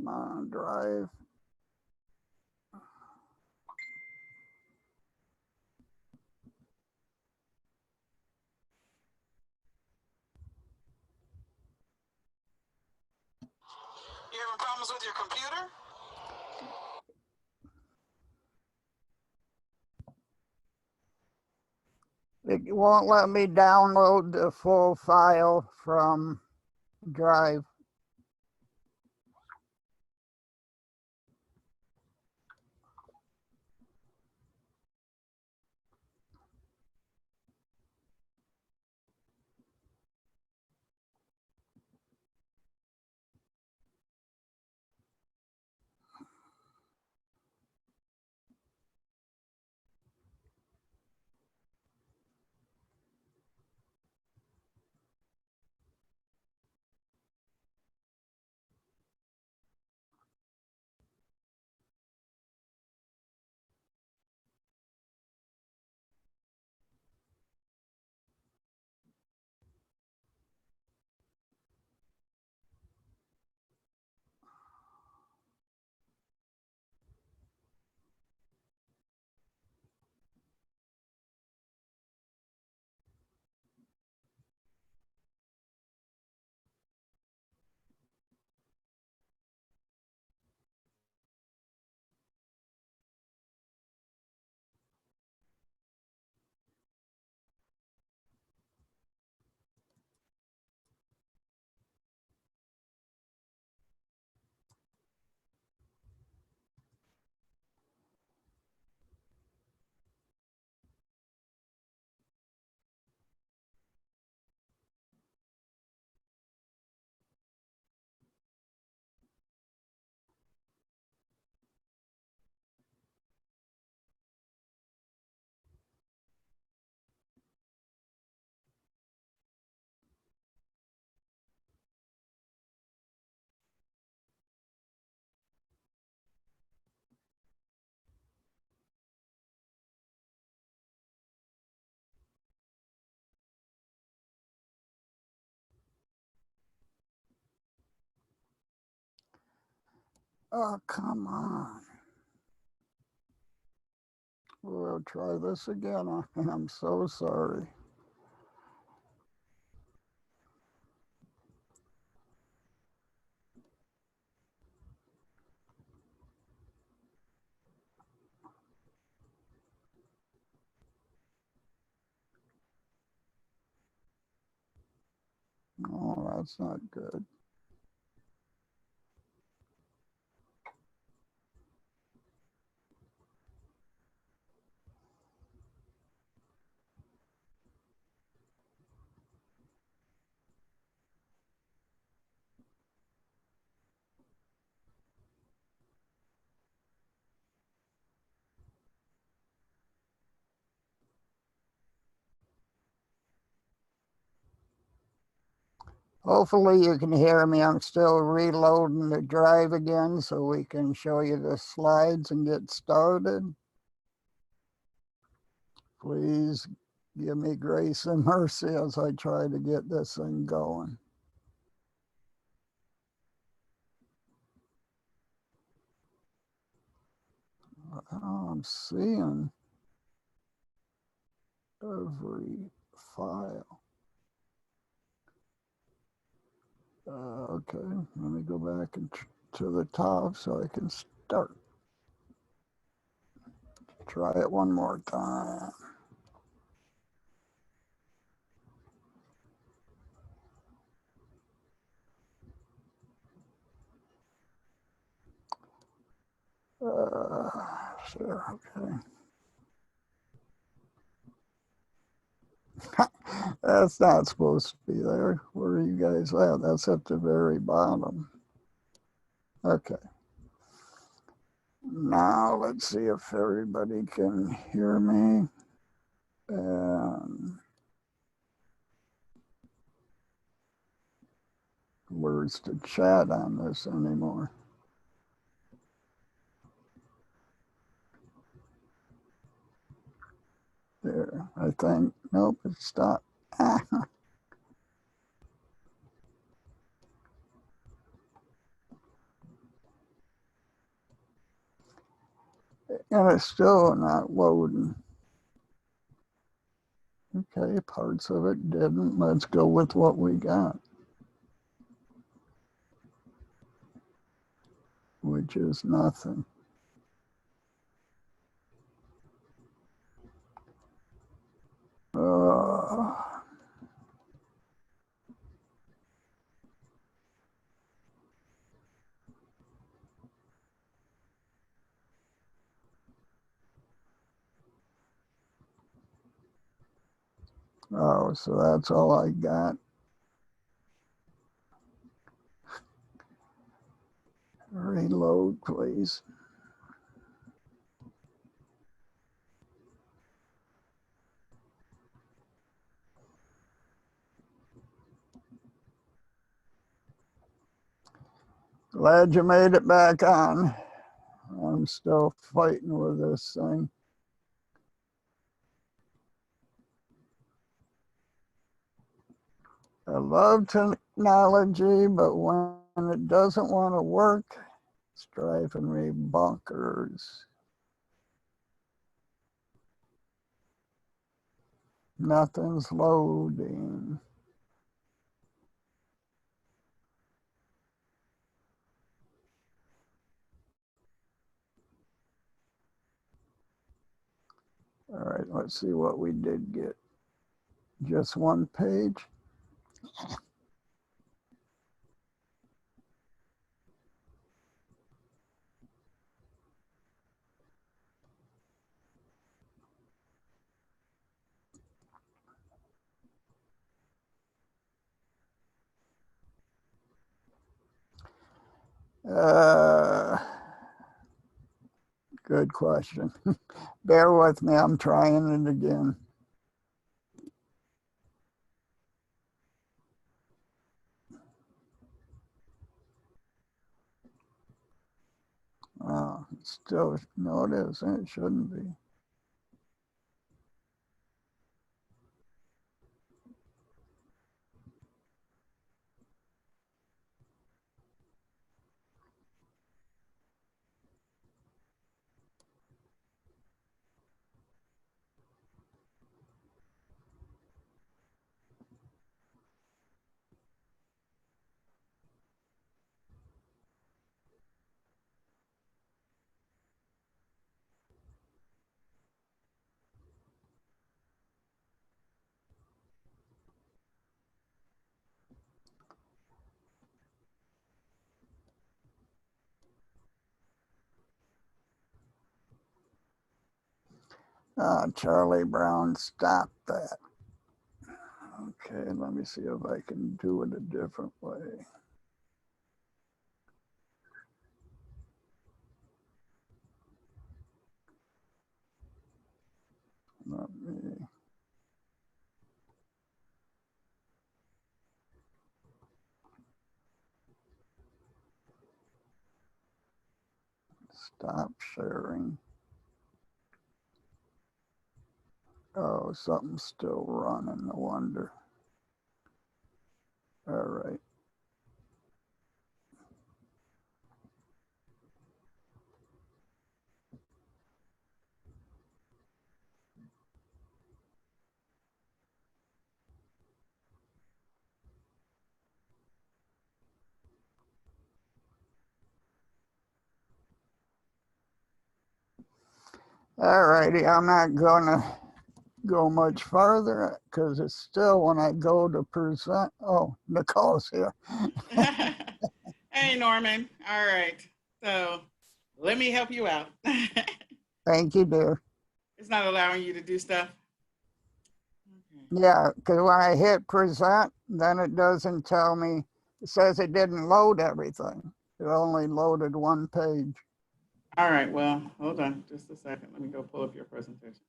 Come on, Drive. You having problems with your computer? It won't let me download the full file from Drive. Oh, come on. We'll try this again. I'm so sorry. Oh, that's not good. Hopefully you can hear me. I'm still reloading the Drive again so we can show you the slides and get started. Please give me grace and mercy as I try to get this thing going. I'm seeing every file. Okay, let me go back to the top so I can start. Try it one more time. Sure, okay. That's not supposed to be there. Where are you guys at? That's at the very bottom. Okay. Now let's see if everybody can hear me. And where's the chat on this anymore? There, I think. Nope, it stopped. And it's still not loading. Okay, parts of it didn't. Let's go with what we got, which is nothing. Uh, oh, so that's all I got. Reload, please. Glad you made it back on. I'm still fighting with this thing. I love technology, but when it doesn't want to work, it's driving me bonkers. Nothing's loading. All right, let's see what we did get. Just one page. Uh, Good question. Bear with me, I'm trying it again. Still, no, it isn't. It shouldn't be. Charlie Brown, stop that. Okay, let me see if I can do it a different way. Let me stop sharing. Oh, something's still running, no wonder. All right. All righty, I'm not gonna go much farther because it's still when I go to present. Oh, Nicole's here. Hey, Norman. All right. So let me help you out. Thank you, dear. It's not allowing you to do stuff. Okay. Yeah, because when I hit present, then it doesn't tell me. It says it didn't load everything. It only loaded one page. All right. Well, hold on just a second. Let me go pull up your presentation.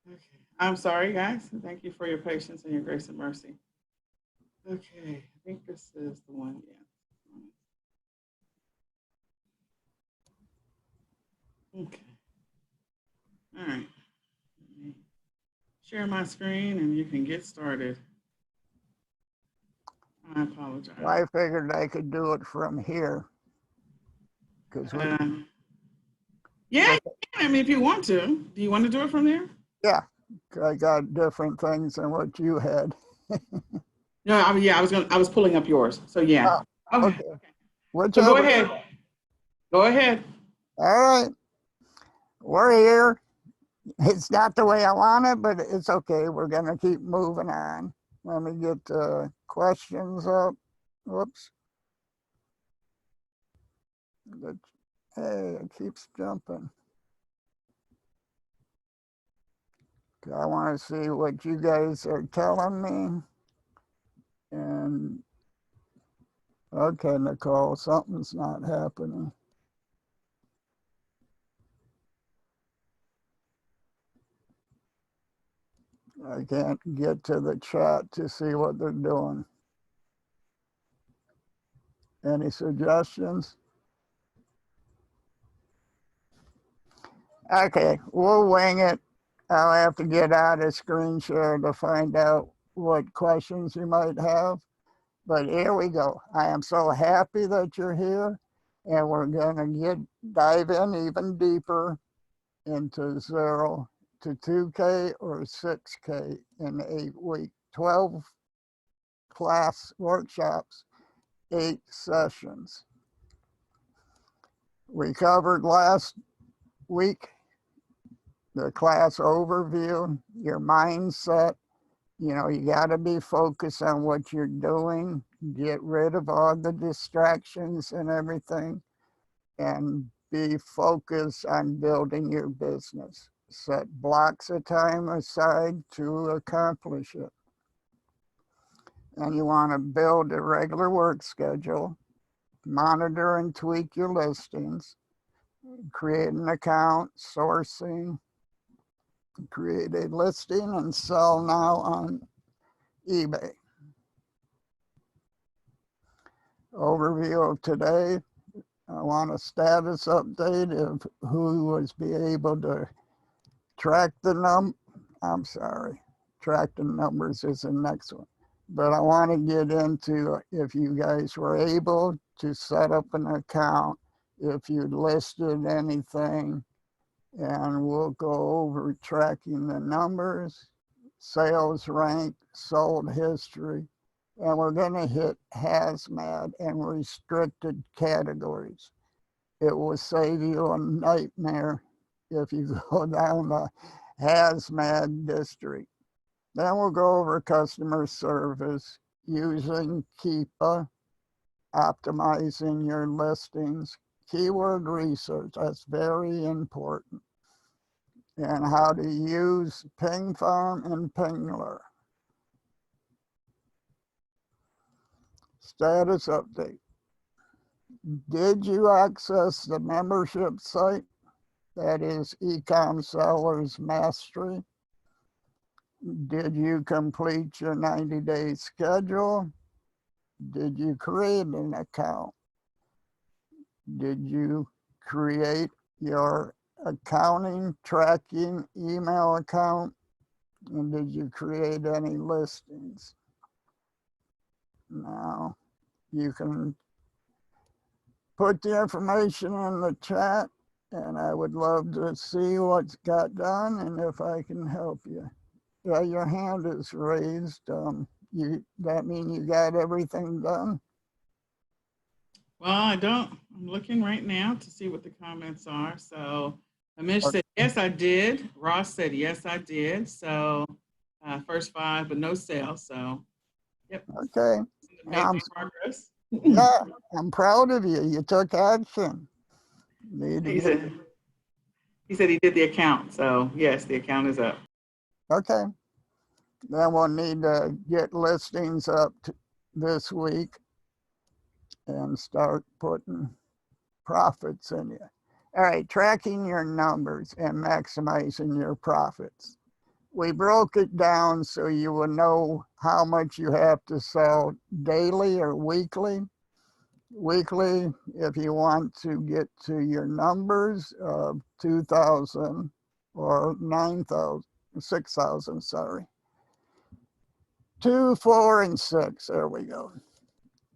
Okay. I'm sorry, guys. Thank you for your patience and your grace and mercy. Okay. I think this is the one. Yeah. Okay. All right. Let me share my screen and you can get started. I apologize. I figured I could do it from here because we Uh, Yeah, you can. I mean, if you want to. Do you want to do it from there? Yeah, I got different things than what you had. No, I mean, yeah, I was pulling up yours. So yeah. Oh, Okay. okay, So go whichever. ahead. Go ahead. All right, we're here. It's not the way I want it, but it's okay. We're gonna keep moving on. Let me get questions up. Whoops. Hey, it keeps jumping. I want to see what you guys are telling me. And okay, Nicole, something's not happening. I can't get to the chat to see what they're doing. Any suggestions? Okay, we'll wing it. I'll have to get out of screen share to find out what questions you might have. But here we go. I am so happy that you're here, and we're going to dive in even deeper into 0 to 2K or 6K in 8 weeks, 12 class workshops, 8 sessions. We covered last week the class overview, your mindset. You know, you got to be focused on what you're doing, get rid of all the distractions and everything, and be focused on building your business. Set blocks of time aside to accomplish it. And you want to build a regular work schedule, monitor and tweak your listings, create an account, sourcing, create a listing, and sell now on eBay. Overview of today. I want a status update of who was be able to track the track the numbers is the next one. But I want to get into if you guys were able to set up an account, if you listed anything, and we'll go over tracking the numbers, sales rank, sold history, and we're going to hit hazmat and restricted categories. It will save you a nightmare if you go down the hazmat district. Then we'll go over customer service using Keepa, optimizing your listings, keyword research, that's very important, and how to use Ping Farm and Pingler. Status update. Did you access the membership site? That is eCom Sellers Mastery. Did you complete your 90-day schedule? Did you create an account? Did you create your accounting tracking email account? And did you create any listings? Now, you can put the information in the chat, and I would love to see what's got done and if I can help you. Yeah, your hand is raised. That mean you got everything done? Well, I don't. I'm looking right now to see what the comments are. So Amish said, yes, I did. Ross said, yes, I did. So first 5, but no sale. So, yep. Okay. Making progress. Yeah, I'm proud of you. You took action. He said he did the account. So, yes, the account is up. Okay. Then we'll need to get listings up this week and start putting profits in you. All right, tracking your numbers and maximizing your profits. We broke it down so you will know how much you have to sell daily or weekly. Weekly, if you want to get to your numbers of 2,000 or 9,000, 6,000, sorry. 2, 4, and 6, there we go.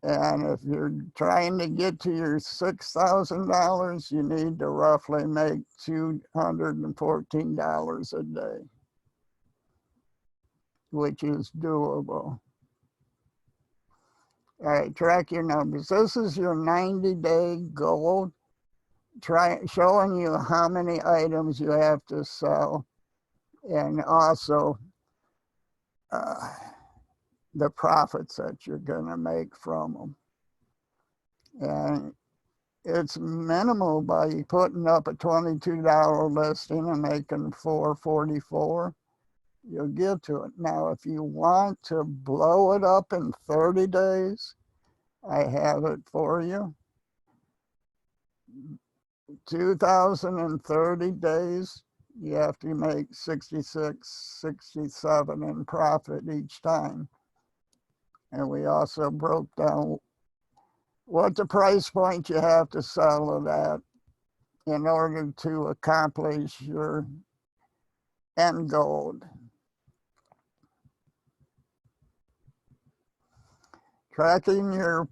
And if you're trying to get to your $6,000, you need to roughly make $214 a day, which is doable. All right, track your numbers. This is your 90-day goal, showing you how many items you have to sell, and also the profits that you're going to make from them. And it's minimal by putting up a $22 listing and making $444. You'll get to it. Now, if you want to blow it up in 30 days, I have it for you. 2,030 days, you have to make 66, 67 in profit each time. And we also broke down what the price point you have to sell it at in order to accomplish your end goal. Tracking your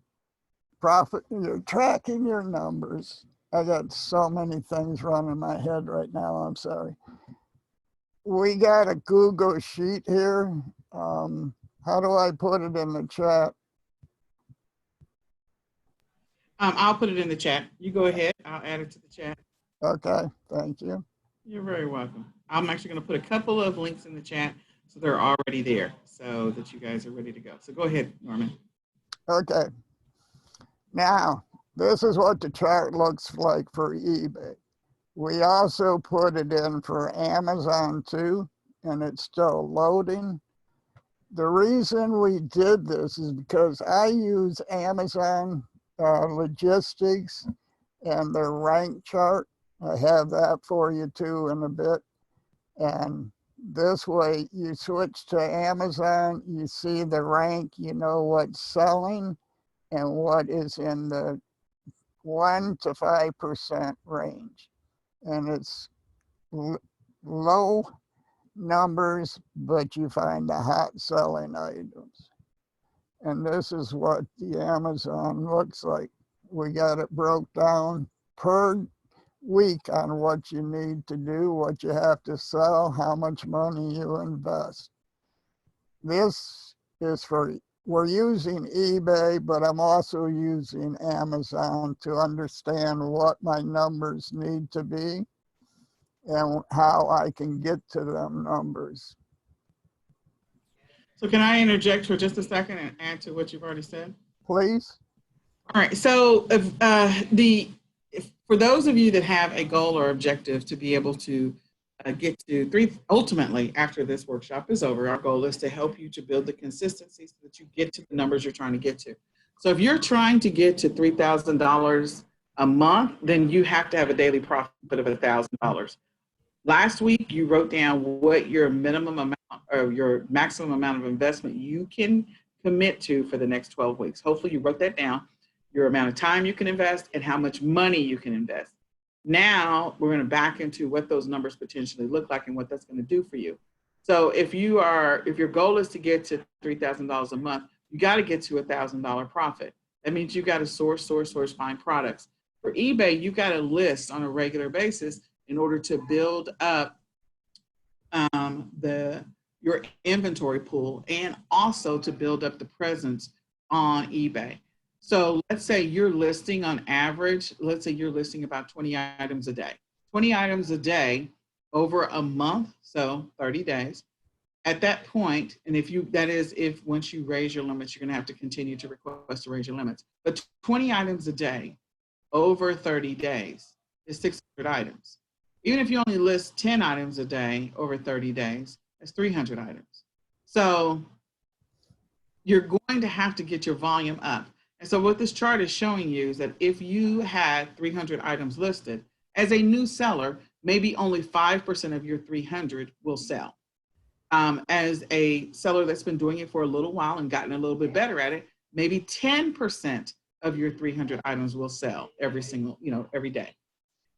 profit, you're tracking your numbers. I got so many things running in my head right now, I'm sorry. We got a Google sheet here. How do I put it in the chat? I'll put it in the chat. You go ahead. I'll add it to the chat. Okay, thank you. You're very welcome. I'm actually going to put a couple of links in the chat so they're already there so that you guys are ready to go. So go ahead, Norman. Okay. Now, this is what the chart looks like for eBay. We also put it in for Amazon too, and it's still loading. The reason we did this is because I use Amazon logistics and their rank chart. I have that for you too in a bit. And this way you switch to Amazon, you see the rank, you know what's selling and what is in the 1 to 5% range. And it's low numbers, but you find the hot selling items. And this is what the Amazon looks like. We got it broke down per week on what you need to do, what you have to sell, how much money you invest. This is for, we're using eBay, but I'm also using Amazon to understand what my numbers need to be and how I can get to them numbers. So can I interject for just a second and add to what you've already said? Please. All right. So for those of you that have a goal or objective to be able to get to ultimately after this workshop is over, our goal is to help you to build the consistency so that you get to the numbers you're trying to get to. So if you're trying to get to $3,000 a month, then you have to have a daily profit of $1,000. Last week, you wrote down what your minimum amount or your maximum amount of investment you can commit to for the next 12 weeks. Hopefully you wrote that down, your amount of time you can invest and how much money you can invest. Now we're going to back into what those numbers potentially look like and what that's going to do for you. So if your goal is to get to $3,000 a month, you got to get to $1,000 profit. That means you got to source, find products. For eBay, you got to list on a regular basis in order to build up your inventory pool and also to build up the presence on eBay. So let's say you're listing on average, let's say you're listing about 20 items a day. 20 items a day over a month, so 30 days. At that point, and if once you raise your limits, you're going to have to continue to request to raise your limits. But 20 items a day over 30 days is 600 items. Even if you only list 10 items a day over 30 days, that's 300 items. So you're going to have to get your volume up. And so what this chart is showing you is that if you had 300 items listed, as a new seller, maybe only 5% of your 300 will sell. As a seller that's been doing it for a little while and gotten a little bit better at it, maybe 10% of your 300 items will sell every day.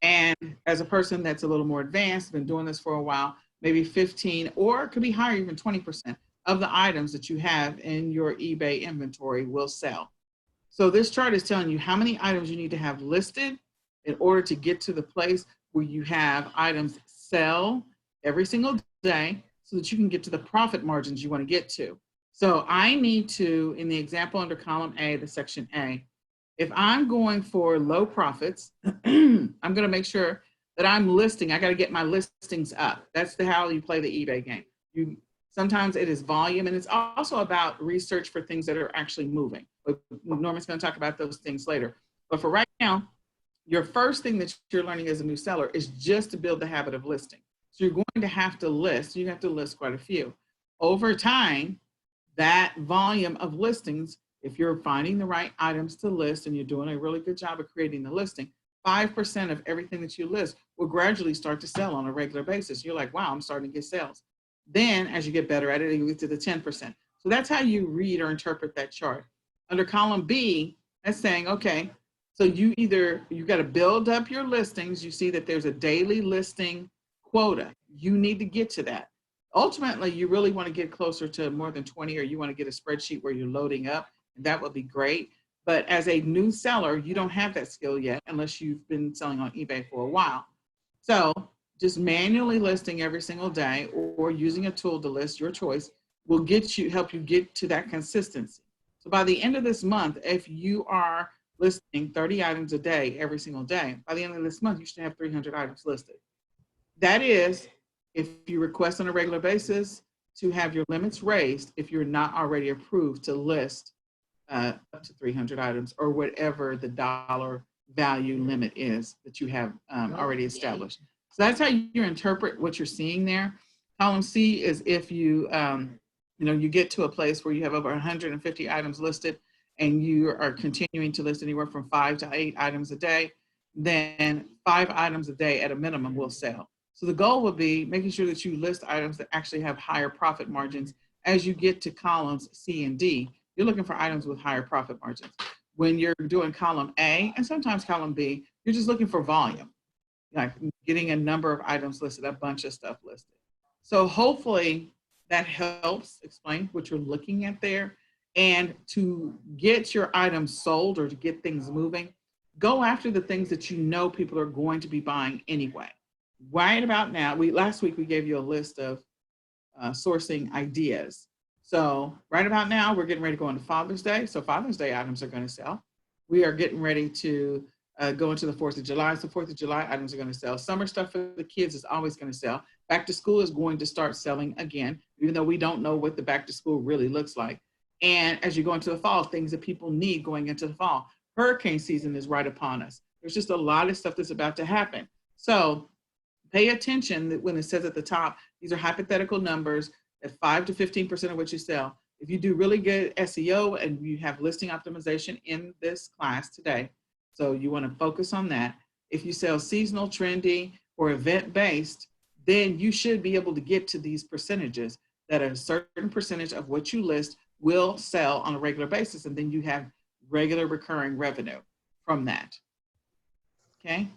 And as a person that's a little more advanced, been doing this for a while, maybe 15, or it could be higher, even 20% of the items that you have in your eBay inventory will sell. So this chart is telling you how many items you need to have listed in order to get to the place where you have items sell every single day so that you can get to the profit margins you want to get to. So I need to, in the example under column A, the section A, if I'm going for low profits, I'm going to make sure that I'm listing. I got to get my listings up. That's how you play the eBay game. Sometimes it is volume, and it's also about research for things that are actually moving. But Norman's going to talk about those things later. But for right now, your first thing that you're learning as a new seller is just to build the habit of listing. So you're going to have to list. You have to list quite a few. Over time, that volume of listings, if you're finding the right items to list and you're doing a really good job of creating the listing, 5% of everything that you list will gradually start to sell on a regular basis. You're like, wow, I'm starting to get sales. Then as you get better at it, you get to the 10%. So that's how you read or interpret that chart. Under column B, that's saying, okay, so you got to build up your listings. You see that there's a daily listing quota. You need to get to that. Ultimately, you really want to get closer to more than 20, or you want to get a spreadsheet where you're loading up, and that would be great. But as a new seller, you don't have that skill yet unless you've been selling on eBay for a while. So just manually listing every single day or using a tool to list, your choice, will help you get to that consistency. So by the end of this month, if you are listing 30 items a day every single day, by the end of this month, you should have 300 items listed. That is, if you request on a regular basis to have your limits raised, if you're not already approved to list up to 300 items or whatever the dollar value limit is that you have already established. So that's how you interpret what you're seeing there. Column C is if you get to a place where you have over 150 items listed and you are continuing to list anywhere from 5 to 8 items a day, then 5 items a day at a minimum will sell. So the goal would be making sure that you list items that actually have higher profit margins. As you get to columns C and D, you're looking for items with higher profit margins. When you're doing column A and sometimes column B, you're just looking for volume, like getting a number of items listed, a bunch of stuff listed. So hopefully that helps explain what you're looking at there. And to get your items sold or to get things moving, go after the things that you know people are going to be buying anyway. Right about now, last week we gave you a list of sourcing ideas. So right about now, we're getting ready to go into Father's Day. So Father's Day items are going to sell. We are getting ready to go into the 4th of July. So 4th of July items are going to sell. Summer stuff for the kids is always going to sell. Back to school is going to start selling again, even though we don't know what the back to school really looks like. And as you go into the fall, things that people need going into the fall. Hurricane season is right upon us. There's just a lot of stuff that's about to happen. So pay attention that when it says at the top, these are hypothetical numbers at 5 to 15% of what you sell. If you do really good SEO and you have listing optimization in this class today, so you want to focus on that. If you sell seasonal, trendy, or event-based, then you should be able to get to these percentages that a certain percentage of what you list will sell on a regular basis, and then you have regular recurring revenue from that. Okay?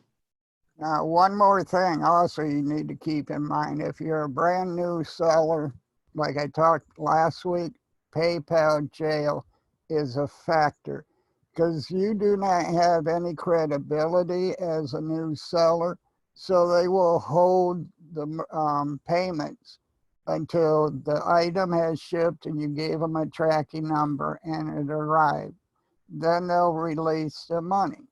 Now, one more thing also you need to keep in mind. If you're a brand new seller, like I talked last week, PayPal jail is a factor because you do not have any credibility as a new seller. So they will hold the payments until the item has shipped and you gave them a tracking number and it arrived. Then they'll release the money.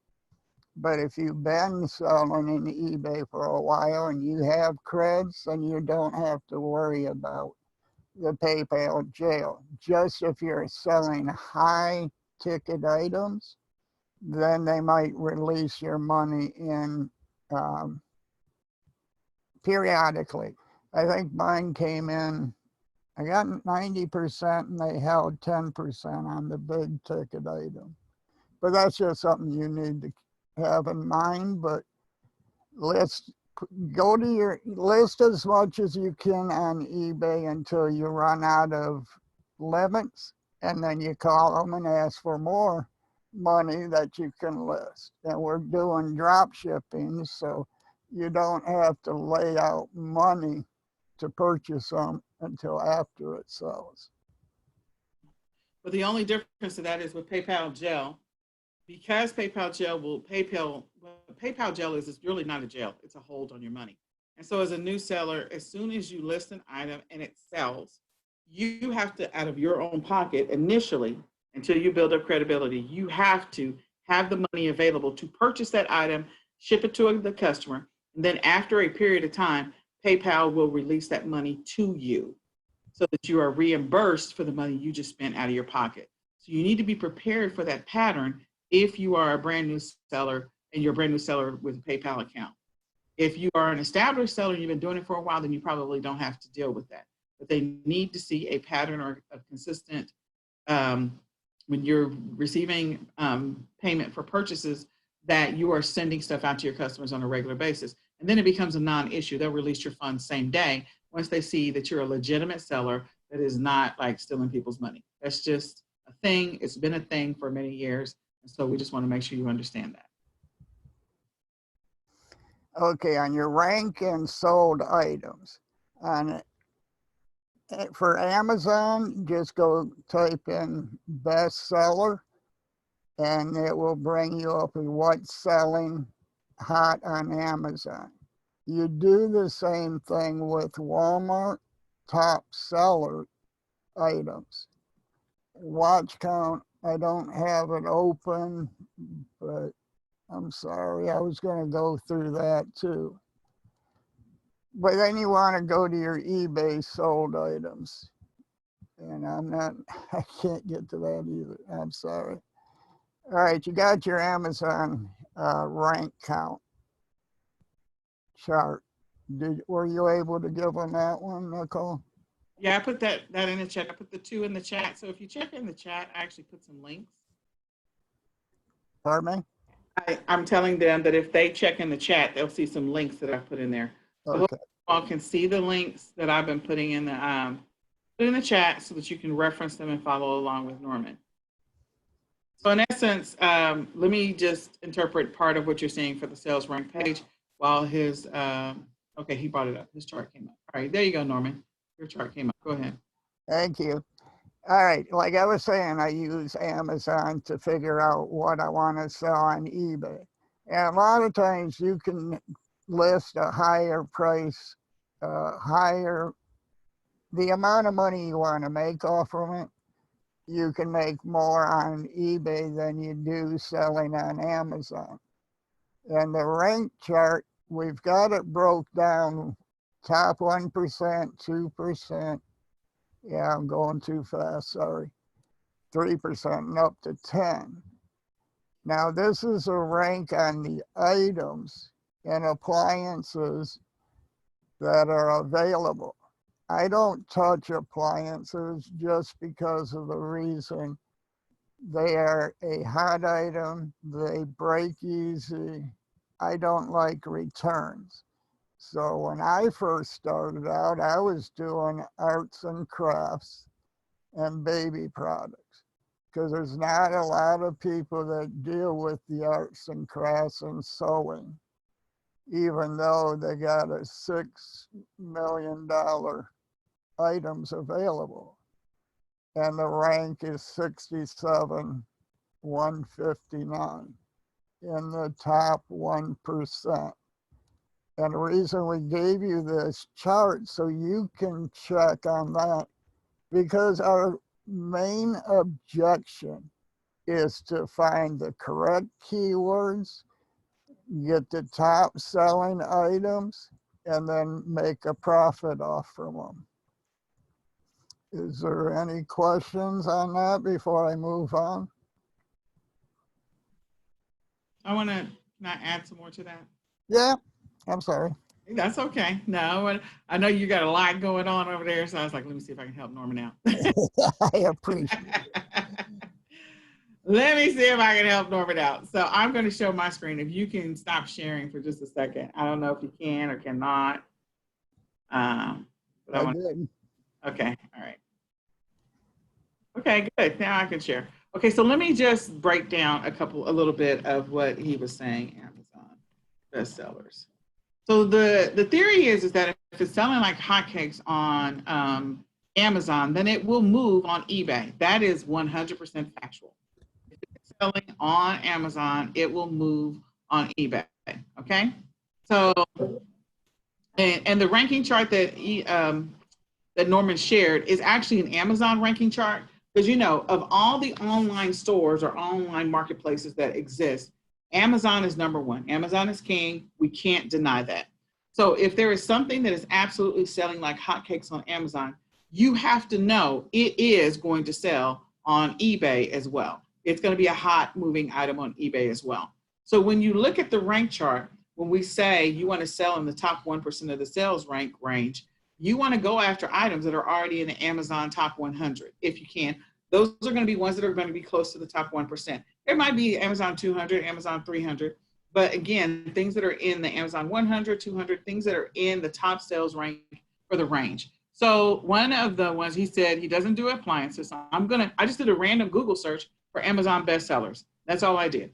But if you've been selling in eBay for a while and you have creds, then you don't have to worry about the PayPal jail. Just if you're selling high ticket items, then they might release your money in periodically. I think mine came in, I got 90% and they held 10% on the big ticket item. But that's just something you need to have in mind. But go to your list as much as you can on eBay until you run out of limits, and then you call them and ask for more money that you can list. And we're doing drop shipping, so you don't have to lay out money to purchase them until after it sells. But the only difference to that is with PayPal jail, because PayPal jail is really not a jail. It's a hold on your money. And so as a new seller, as soon as you list an item and it sells, you have to, out of your own pocket initially, until you build up credibility, you have to have the money available to purchase that item, ship it to the customer. And then after a period of time, PayPal will release that money to you so that you are reimbursed for the money you just spent out of your pocket. So you need to be prepared for that pattern if you are a brand new seller and you're a brand new seller with a PayPal account. If you are an established seller and you've been doing it for a while, then you probably don't have to deal with that. But they need to see a pattern or a consistent, when you're receiving payment for purchases, that you are sending stuff out to your customers on a regular basis. And then it becomes a non-issue. They'll release your funds same day once they see that you're a legitimate seller that is not like stealing people's money. That's just a thing. It's been a thing for many years. And so we just want to make sure you understand that. Okay, on your rank and sold items, for Amazon, just go type in bestseller and it will bring you up with what's selling hot on Amazon. You do the same thing with Walmart top seller items. Watch count, I don't have it open, but I'm sorry, I was going to go through that too. But then you want to go to your eBay sold items. And I can't get to that either. I'm sorry. All right, you got your Amazon rank count chart. Were you able to give them that one, Nicole? Yeah, I put that in the chat. I put the 2 in the chat. So if you check in the chat, I actually put some links. Pardon me? I'm telling them that if they check in the chat, they'll see some links that I put in there. So okay. you all can see the links that I've been putting in the chat so that you can reference them and follow along with Norman. So in essence, let me just interpret part of what you're seeing for the sales rank page while his, okay, he brought it up. His chart came up. All right, there you go, Norman. Your chart came up. Go ahead. Thank you. All right, like I was saying, I use Amazon to figure out what I want to sell on eBay. And a lot of times you can list a higher price, the amount of money you want to make off of it. You can make more on eBay than you do selling on Amazon. And the rank chart, we've got it broke down, top 1%, 2%. Yeah, I'm going too fast, sorry. 3% and up to 10. Now this is a rank on the items and appliances that are available. I don't touch appliances just because of the reason they are a hot item, they break easy. I don't like returns. So when I first started out, I was doing arts and crafts and baby products because there's not a lot of people that deal with the arts and crafts and sewing, even though they got a $6 million items available. And the rank is 67,159 in the top 1%. And the reason we gave you this chart so you can check on that, because our main objection is to find the correct keywords, get the top selling items, and then make a profit off from them. Is there any questions on that before I move on? I want to add some more to that. Yeah, I'm sorry. That's okay. No, I know you got a lot going on over there, so I was like, let me see if I can help Norman out. I appreciate it. Let me see if I can help Norman out. So I'm going to show my screen. If you can stop sharing for just a second. I don't know if you can or cannot. I did. Okay, all right. Okay, good. Now I can share. Okay, so let me just break down a little bit of what he was saying, Amazon bestsellers. So the theory is that if it's selling like hotcakes on Amazon, then it will move on eBay. That is 100% factual. If it's selling on Amazon, it will move on eBay. Okay. So, and the ranking chart that that Norman shared is actually an Amazon ranking chart, because you know, of all the online stores or online marketplaces that exist, Amazon is number one. Amazon is king. We can't deny that. So if there is something that is absolutely selling like hotcakes on Amazon, you have to know it is going to sell on eBay as well. It's going to be a hot moving item on eBay as well. So when you look at the rank chart, when we say you want to sell in the top 1% of the sales rank range, you want to go after items that are already in the Amazon top 100 if you can. Those are going to be ones that are going to be close to the top 1%. There might be Amazon 200, Amazon 300, but again, things that are in the Amazon 100, 200, things that are in the top sales rank for the range. So one of the ones he said he doesn't do appliances. I just did a random Google search for Amazon bestsellers. That's all I did.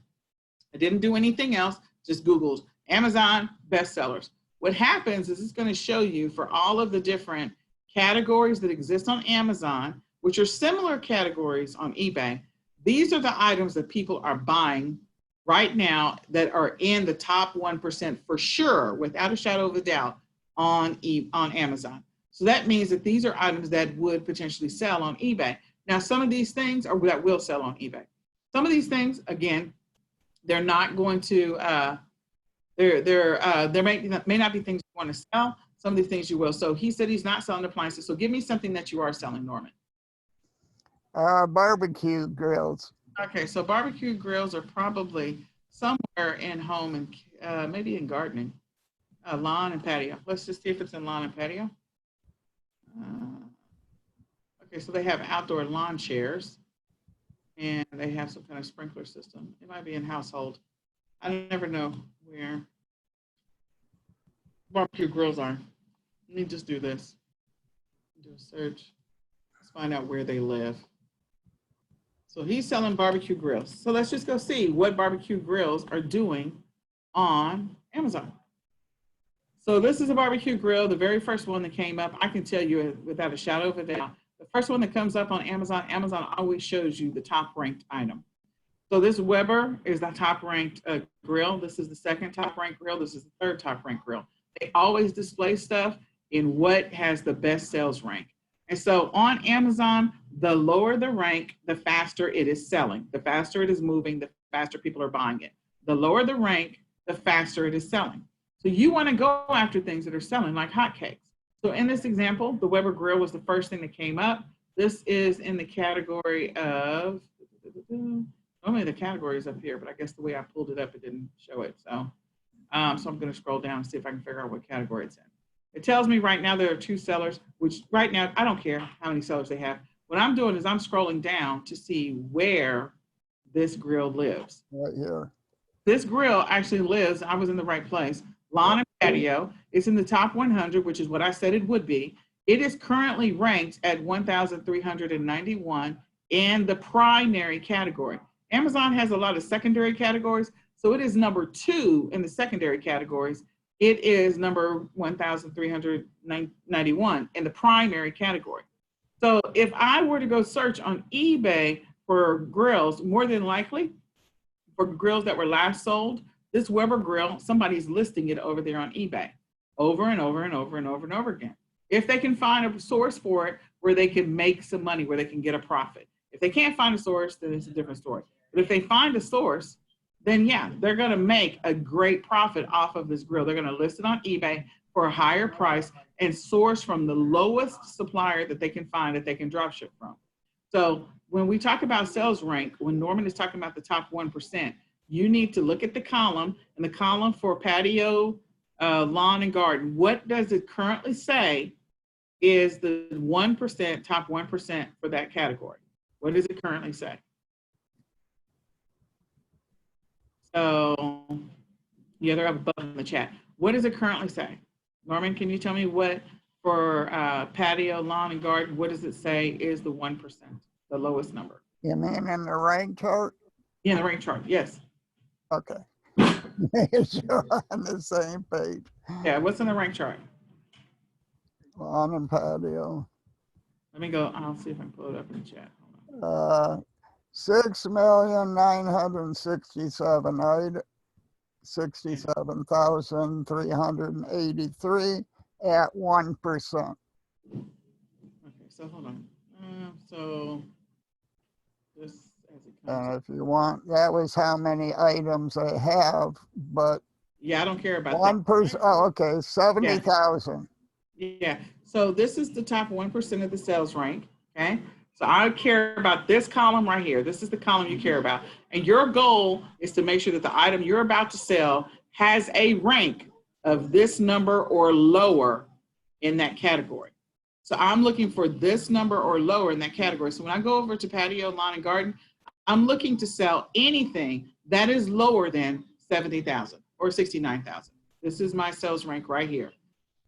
I didn't do anything else, just Googled Amazon bestsellers. What happens is it's going to show you for all of the different categories that exist on Amazon, which are similar categories on eBay. These are the items that people are buying right now that are in the top 1% for sure, without a shadow of a doubt, on Amazon. So that means that these are items that would potentially sell on eBay. Now, some of these things are that will sell on eBay. Some of these things, again, they're not going to, there may not be things you want to sell. Some of these things you will. So he said he's not selling appliances. So give me something that you are selling, Norman. Barbecue grills. Okay, so barbecue grills are probably somewhere in home and maybe in gardening, lawn and patio. Let's just see if it's in lawn and patio. Okay, so they have outdoor lawn chairs and they have some kind of sprinkler system. It might be in household. I never know where barbecue grills are. Let me just do this. Do a search. Let's find out where they live. So he's selling barbecue grills. So let's just go see what barbecue grills are doing on Amazon. So this is a barbecue grill, the very first one that came up. I can tell you without a shadow of a doubt, the first one that comes up on Amazon, Amazon always shows you the top ranked item. So this Weber is the top ranked grill. This is the second top ranked grill. This is the third top ranked grill. They always display stuff in what has the best sales rank. And so on Amazon, the lower the rank, the faster it is selling. The faster it is moving, the faster people are buying it. The lower the rank, the faster it is selling. So you want to go after things that are selling like hotcakes. So in this example, the Weber grill was the first thing that came up. This is in the category of, normally the category is up here, but I guess the way I pulled it up, it didn't show it. So I'm going to scroll down and see if I can figure out what category it's in. It tells me right now there are 2 sellers, which right now, I don't care how many sellers they have. What I'm doing is I'm scrolling down to see where this grill lives. Right here. This grill actually lives, I was in the right place, lawn and patio. It's in the top 100, which is what I said it would be. It is currently ranked at 1,391 in the primary category. Amazon has a lot of secondary categories, so it is number 2 in the secondary categories. It is number 1,391 in the primary category. So if I were to go search on eBay for grills, more than likely for grills that were last sold, this Weber grill, somebody's listing it over there on eBay over and over and over and over and over again. If they can find a source for it where they can make some money, where they can get a profit. If they can't find a source, then it's a different story. But if they find a source, then yeah, they're going to make a great profit off of this grill. They're going to list it on eBay for a higher price and source from the lowest supplier that they can find that they can drop ship from. So when we talk about sales rank, when Norman is talking about the top 1%, you need to look at the column, and the column for patio, lawn and garden. What does it currently say is the 1%, top 1% for that category? What does it currently say? So, yeah, they're up above in the chat. What does it currently say? Norman, can you tell me what for patio, lawn, and garden, what does it say is the 1%, the lowest number? You mean in the rank chart? Yeah, the rank chart, yes. Okay. You're on the same page. Yeah, what's in the rank chart? Lawn and patio. Let me go, I'll see if I can pull it up in the chat. $6,967,383 at 1%. Okay, so hold on. So this as it comes. And if you want, that was how many items I have, but Yeah, I don't care about that. 1%, oh, okay, 70,000. Yeah. So this is the top 1% of the sales rank. Okay. So I care about this column right here. This is the column you care about. And your goal is to make sure that the item you're about to sell has a rank of this number or lower in that category. So I'm looking for this number or lower in that category. So when I go over to patio, lawn, and garden, I'm looking to sell anything that is lower than 70,000 or 69,000. This is my sales rank right here.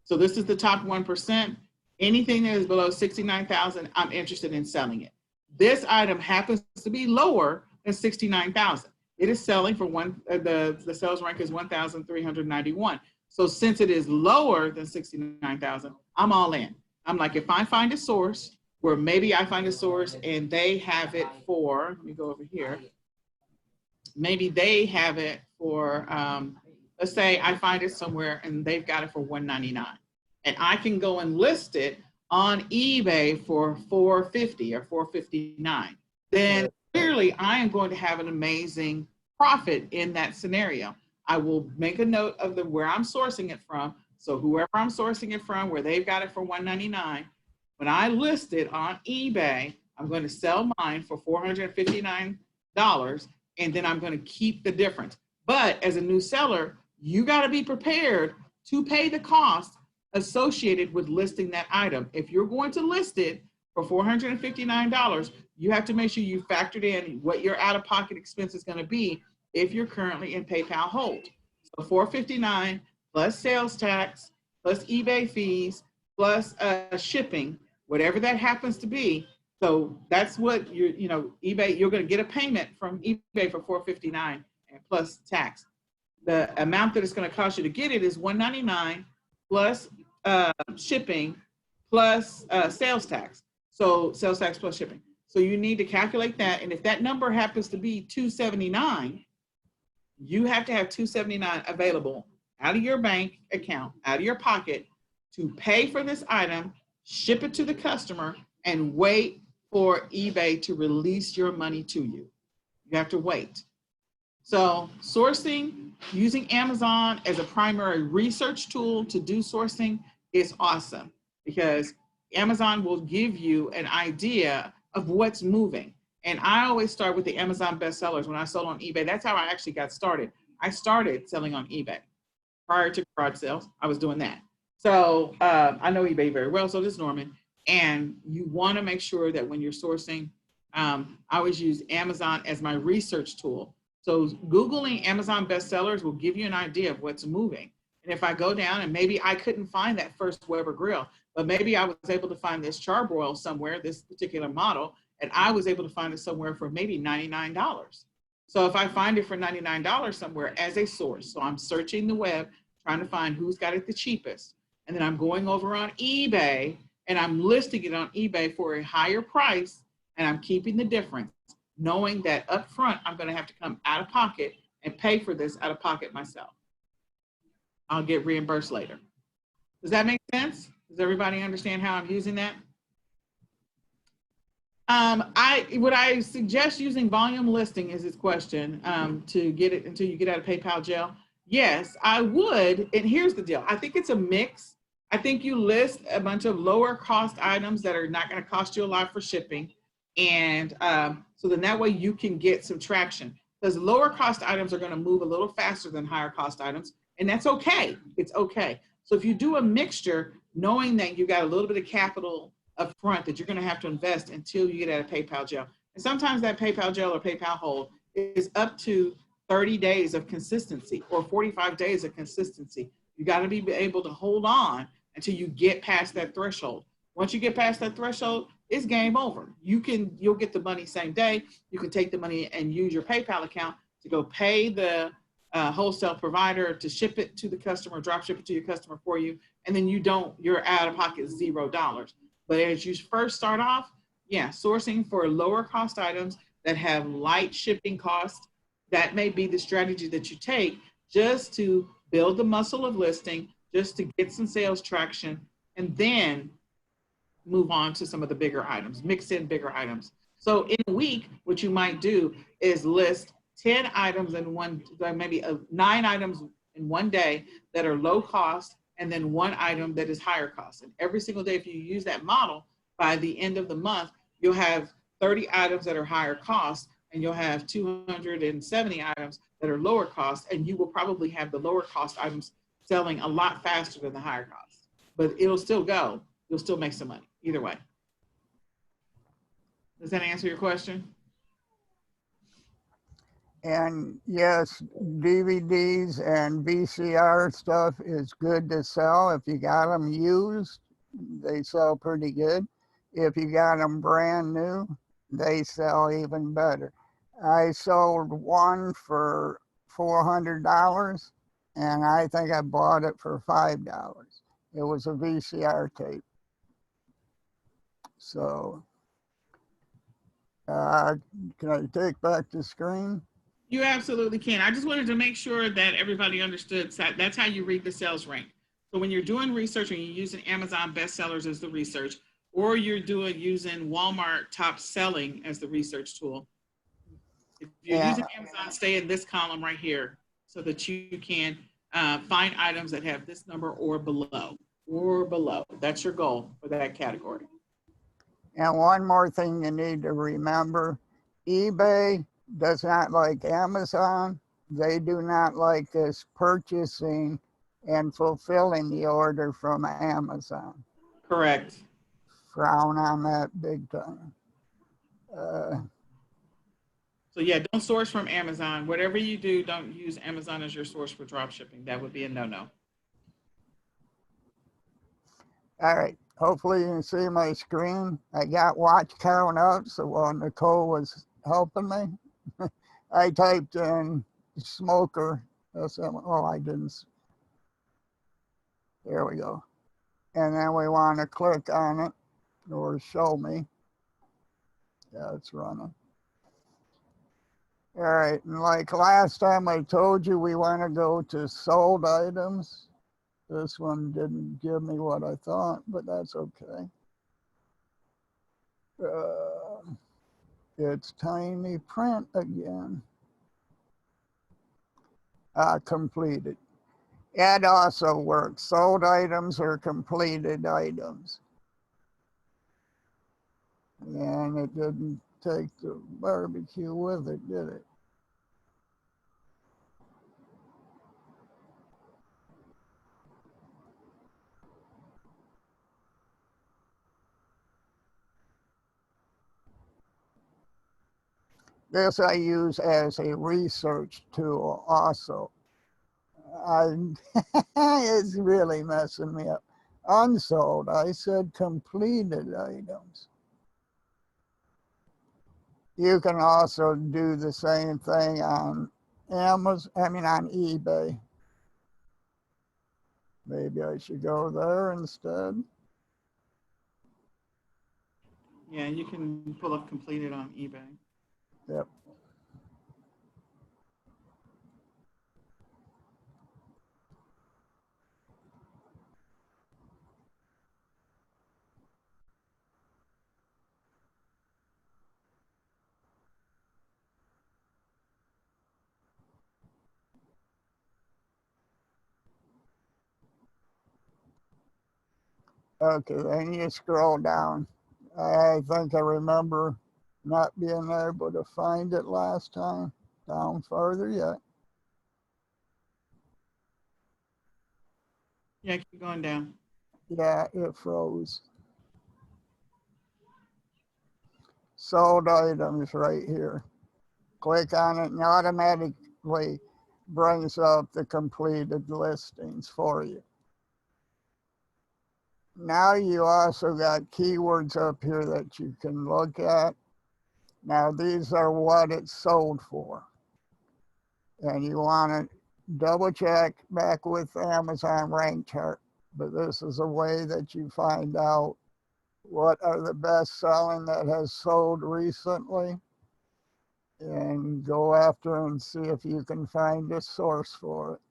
So this is the top 1%. Anything that is below 69,000, I'm interested in selling it. This item happens to be lower than 69,000. It is selling for the sales rank is 1,391. So since it is lower than 69,000, I'm all in. I'm like, if I find a source where maybe I find a source and they have it for, let me go over here. Maybe they have it for, let's say I find it somewhere and they've got it for $199, and I can go and list it on eBay for $450 or $459. Then clearly I am going to have an amazing profit in that scenario. I will make a note of where I'm sourcing it from. So whoever I'm sourcing it from, where they've got it for $199, when I list it on eBay, I'm going to sell mine for $459, and then I'm going to keep the difference. But as a new seller, you got to be prepared to pay the cost associated with listing that item. If you're going to list it for $459, you have to make sure you factored in what your out-of-pocket expense is going to be if you're currently in PayPal hold. So $459 plus sales tax, plus eBay fees, plus shipping, whatever that happens to be. So that's what eBay, you're going to get a payment from eBay for $459 and plus tax. The amount that it's going to cost you to get it is $199 plus shipping plus sales tax. So sales tax plus shipping. So you need to calculate that. And if that number happens to be $279, you have to have $279 available out of your bank account, out of your pocket, to pay for this item, ship it to the customer, and wait for eBay to release your money to you. You have to wait. So sourcing, using Amazon as a primary research tool to do sourcing is awesome, because Amazon will give you an idea of what's moving. And I always start with the Amazon bestsellers. When I sold on eBay, that's how I actually got started. I started selling on eBay. Prior to garage sales, I was doing that. So I know eBay very well, so does Norman. And you want to make sure that when you're sourcing, I always use Amazon as my research tool. So Googling Amazon bestsellers will give you an idea of what's moving. And if I go down and maybe I couldn't find that first Weber grill, but maybe I was able to find this charbroil somewhere, this particular model, and I was able to find it somewhere for maybe $99. So if I find it for $99 somewhere as a source, so I'm searching the web, trying to find who's got it the cheapest. And then I'm going over on eBay and I'm listing it on eBay for a higher price, and I'm keeping the difference, knowing that up front, I'm going to have to come out of pocket and pay for this out of pocket myself. I'll get reimbursed later. Does that make sense? Does everybody understand how I'm using that? Would I suggest using volume listing is his question, to get it until you get out of PayPal jail? Yes, I would. And here's the deal. I think it's a mix. I think you list a bunch of lower cost items that are not going to cost you a lot for shipping. And so then that way you can get some traction, because lower cost items are going to move a little faster than higher cost items. And that's okay. It's okay. So if you do a mixture, knowing that you got a little bit of capital up front that you're going to have to invest until you get out of PayPal jail. And sometimes that PayPal jail or PayPal hold is up to 30 days of consistency or 45 days of consistency. You got to be able to hold on until you get past that threshold. Once you get past that threshold, it's game over. You'll get the money same day. You can take the money and use your PayPal account to go pay the wholesale provider to ship it to the customer, drop ship it to your customer for you. And then you're out of pocket $0. But as you first start off, yeah, sourcing for lower cost items that have light shipping costs, that may be the strategy that you take just to build the muscle of listing, just to get some sales traction, and then move on to some of the bigger items, mix in bigger items. So in a week, what you might do is list 10 items in one, maybe 9 items in one day that are low cost, and then one item that is higher cost. And every single day, if you use that model, by the end of the month, you'll have 30 items that are higher cost, and you'll have 270 items that are lower cost, and you will probably have the lower cost items selling a lot faster than the higher cost. But it'll still go. You'll still make some money either way. Does that answer your question? And yes, DVDs and VCR stuff is good to sell. If you got them used, they sell pretty good. If you got them brand new, they sell even better. I sold one for $400, and I think I bought it for $5. It was a VCR tape. So, can I take back the screen? You absolutely can. I just wanted to make sure that everybody understood that's how you read the sales rank. So when you're doing research and you're using Amazon bestsellers as the research, or you're using Walmart top selling as the research tool, if you're using Amazon, stay in this column right here so that you can find items that have this number or below. That's your goal for that category. And one more thing you need to remember, eBay does not like Amazon. They do not like us purchasing and fulfilling the order from Amazon. Correct. Frown on that big time. So yeah, don't source from Amazon. Whatever you do, don't use Amazon as your source for drop shipping. That would be a no-no. All right. Hopefully you can see my screen. I got watch count up, so while Nicole was helping me, I typed in smoker. Oh, I didn't. There we go. And then we want to click on it or show me. Yeah, it's running. All right, and like last time I told you, we want to go to sold items. This one didn't give me what I thought, but that's okay. It's tiny print again. Completed. It also works. Sold items are completed items. And it didn't take the barbecue with it, did it? This I use as a research tool also. It's really messing me up. Unsold, I said completed items. You can also do the same thing on on eBay. Maybe I should go there instead. Yeah, you can pull up completed on eBay. Yep. Okay, then you scroll down. I think I remember not being able to find it last time. Down further yet. Yeah, keep going down. Yeah, it froze. Sold items right here. Click on it and automatically brings up the completed listings for you. Now you also got keywords up here that you can look at. Now these are what it's sold for. And you want to double check back with Amazon rank chart. But this is a way that you find out what are the best selling that has sold recently. and go after and see if you can find a source for it.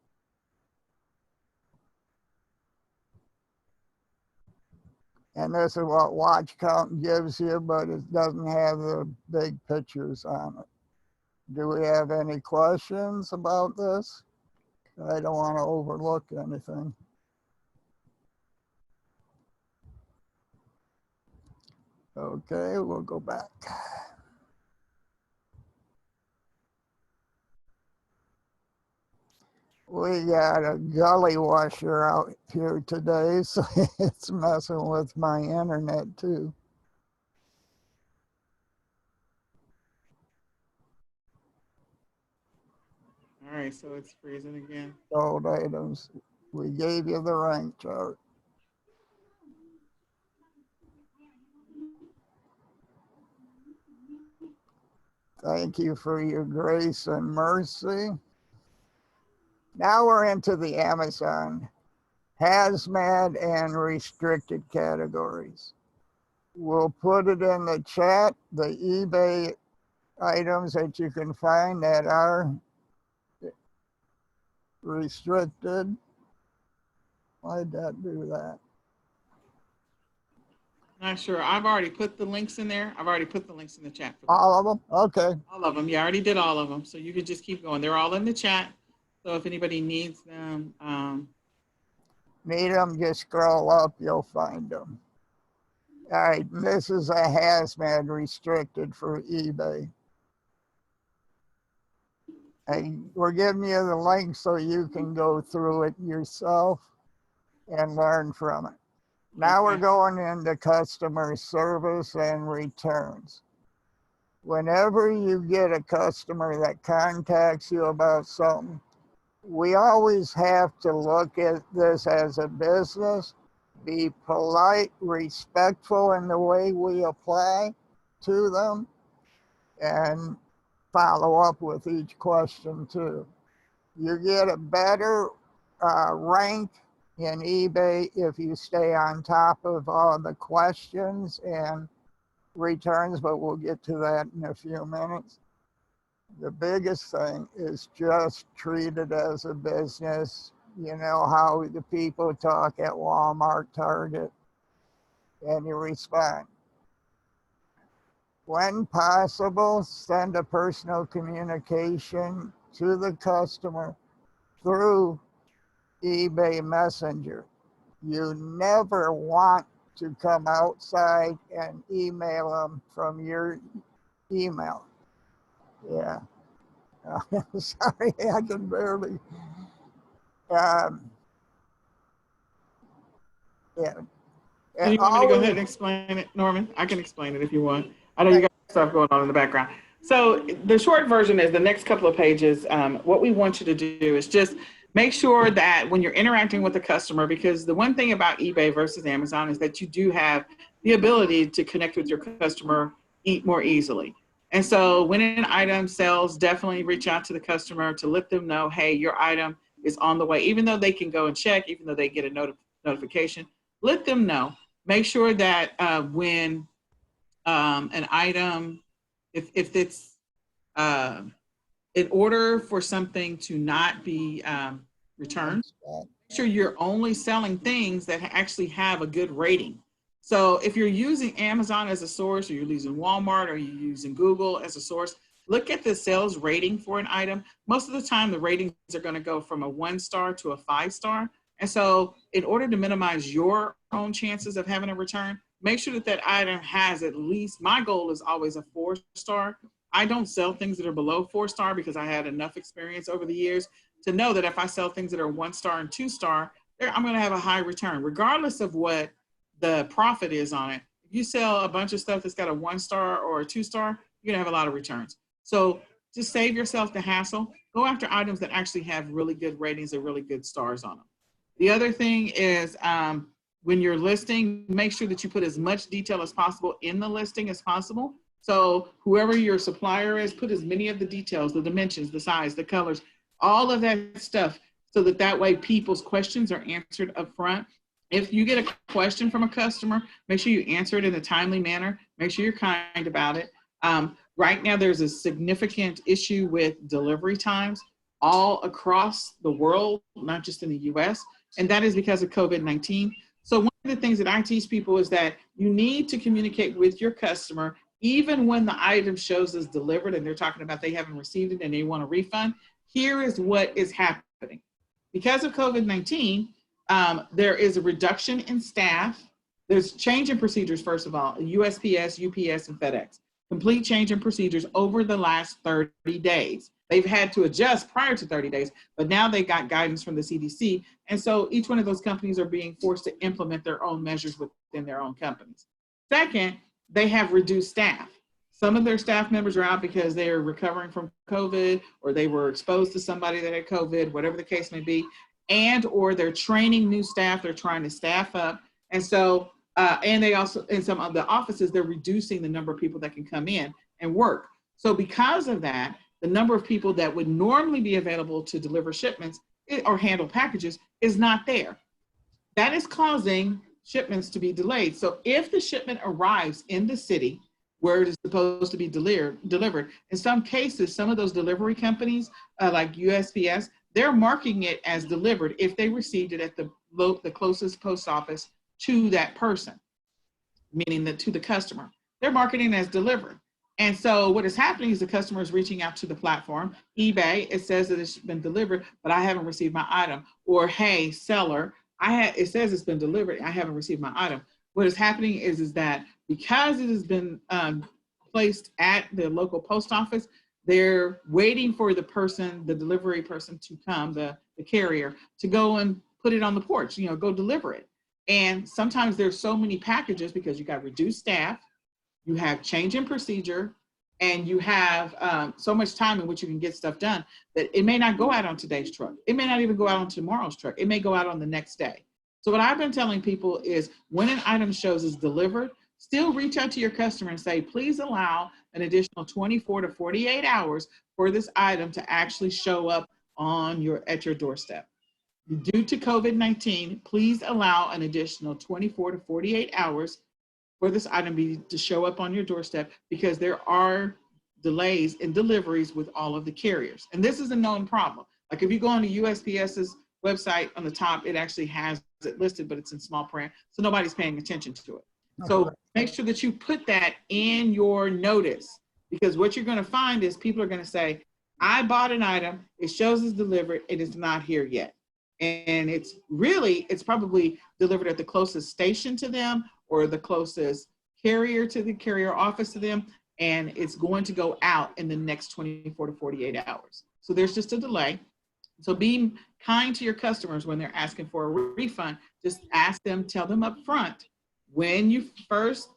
And this is what watch count gives you, but it doesn't have the big pictures on it. Do we have any questions about this? I don't want to overlook anything. Okay, we'll go back. We got a gully washer out here today, so it's messing with my internet too. All right, so it's freezing again. Sold items. We gave you the rank chart. Thank you for your grace and mercy. Now we're into the Amazon hazmat and restricted categories. We'll put it in the chat, the eBay items that you can find that are restricted. Why'd that do that? Not sure. I've already put the links in there. I've already put the links in the chat. All of them? Okay. All of them. Yeah, I already did all of them. So you can just keep going. They're all in the chat. So if anybody needs them, Need them, just scroll up, you'll find them. All right, this is a hazmat restricted for eBay. And we're giving you the link so you can go through it yourself and learn from it. Now we're going into customer service and returns. Whenever you get a customer that contacts you about something, we always have to look at this as a business, be polite, respectful in the way we apply to them, and follow up with each question too. You get a better rank in eBay if you stay on top of all the questions and returns, but we'll get to that in a few minutes. The biggest thing is just treat it as a business. You know how the people talk at Walmart, Target, and you respond. When possible, send a personal communication to the customer through eBay Messenger. You never want to come outside and email them from your email. Yeah. Sorry, I can barely. yeah. Do you want me to go ahead and explain it, Norman? I can explain it if you want. I know you got stuff going on in the background. So the short version is the next couple of pages. What we want you to do is just make sure that when you're interacting with the customer, because the one thing about eBay versus Amazon is that you do have the ability to connect with your customer more easily. And so when an item sells, definitely reach out to the customer to let them know, hey, your item is on the way. Even though they can go and check, even though they get a notification, let them know. Make sure that when an item, if it's in order for something to not be returned, make sure you're only selling things that actually have a good rating. So if you're using Amazon as a source, or you're using Walmart, or you're using Google as a source, look at the sales rating for an item. Most of the time, the ratings are going to go from a 1-star to a 5-star. And so in order to minimize your own chances of having a return, make sure that that item has at least, my goal is always a 4-star. I don't sell things that are below 4-star because I had enough experience over the years to know that if I sell things that are 1-star and 2-star, I'm going to have a high return, regardless of what the profit is on it. If you sell a bunch of stuff that's got a 1-star or a 2-star, you're going to have a lot of returns. So just save yourself the hassle. Go after items that actually have really good ratings and really good stars on them. The other thing is when you're listing, make sure that you put as much detail as possible in the listing as possible. So whoever your supplier is, put as many of the details, the dimensions, the size, the colors, all of that stuff, so that way people's questions are answered up front. If you get a question from a customer, make sure you answer it in a timely manner. Make sure you're kind about it. Right now, there's a significant issue with delivery times all across the world, not just in the US, and that is because of COVID-19. So one of the things that I teach people is that you need to communicate with your customer even when the item shows as delivered and they're talking about they haven't received it and they want a refund. Here is what is happening. Because of COVID-19, there is a reduction in staff. There's change in procedures, first of all, USPS, UPS, and FedEx. Complete change in procedures over the last 30 days. They've had to adjust prior to 30 days, but now they got guidance from the CDC. And so each one of those companies are being forced to implement their own measures within their own companies. Second, they have reduced staff. Some of their staff members are out because they are recovering from COVID, or they were exposed to somebody that had COVID, whatever the case may be, and or they're training new staff, they're trying to staff up. And so, and they also, in some of the offices, they're reducing the number of people that can come in and work. So because of that, the number of people that would normally be available to deliver shipments or handle packages is not there. That is causing shipments to be delayed. So if the shipment arrives in the city where it is supposed to be delivered, in some cases, some of those delivery companies like USPS, they're marking it as delivered if they received it at the closest post office to that person, meaning that to the customer. They're marketing it as delivered. And so what is happening is the customer is reaching out to the platform, eBay, it says that it's been delivered, but I haven't received my item. Or, hey, seller, it says it's been delivered, I haven't received my item. What is happening is that because it has been placed at the local post office, they're waiting for the person, the delivery person to come, the carrier, to go and put it on the porch, go deliver it. And sometimes there's so many packages because you got reduced staff, you have change in procedure, and you have so much time in which you can get stuff done that it may not go out on today's truck. It may not even go out on tomorrow's truck. It may go out on the next day. So what I've been telling people is when an item shows is delivered, still reach out to your customer and say, please allow an additional 24 to 48 hours for this item to actually show up at your doorstep. Due to COVID-19, please allow an additional 24 to 48 hours for this item to show up on your doorstep, because there are delays in deliveries with all of the carriers. And this is a known problem. Like if you go on the USPS's website on the top, it actually has it listed, but it's in small print, so nobody's paying attention to it. So make sure that you put that in your notice, because what you're going to find is people are going to say, I bought an item, it shows it's delivered, it is not here yet. And it's probably delivered at the closest station to them or the closest carrier to the carrier office to them, and it's going to go out in the next 24 to 48 hours. So there's just a delay. So be kind to your customers when they're asking for a refund. Just ask them, tell them up front, when they first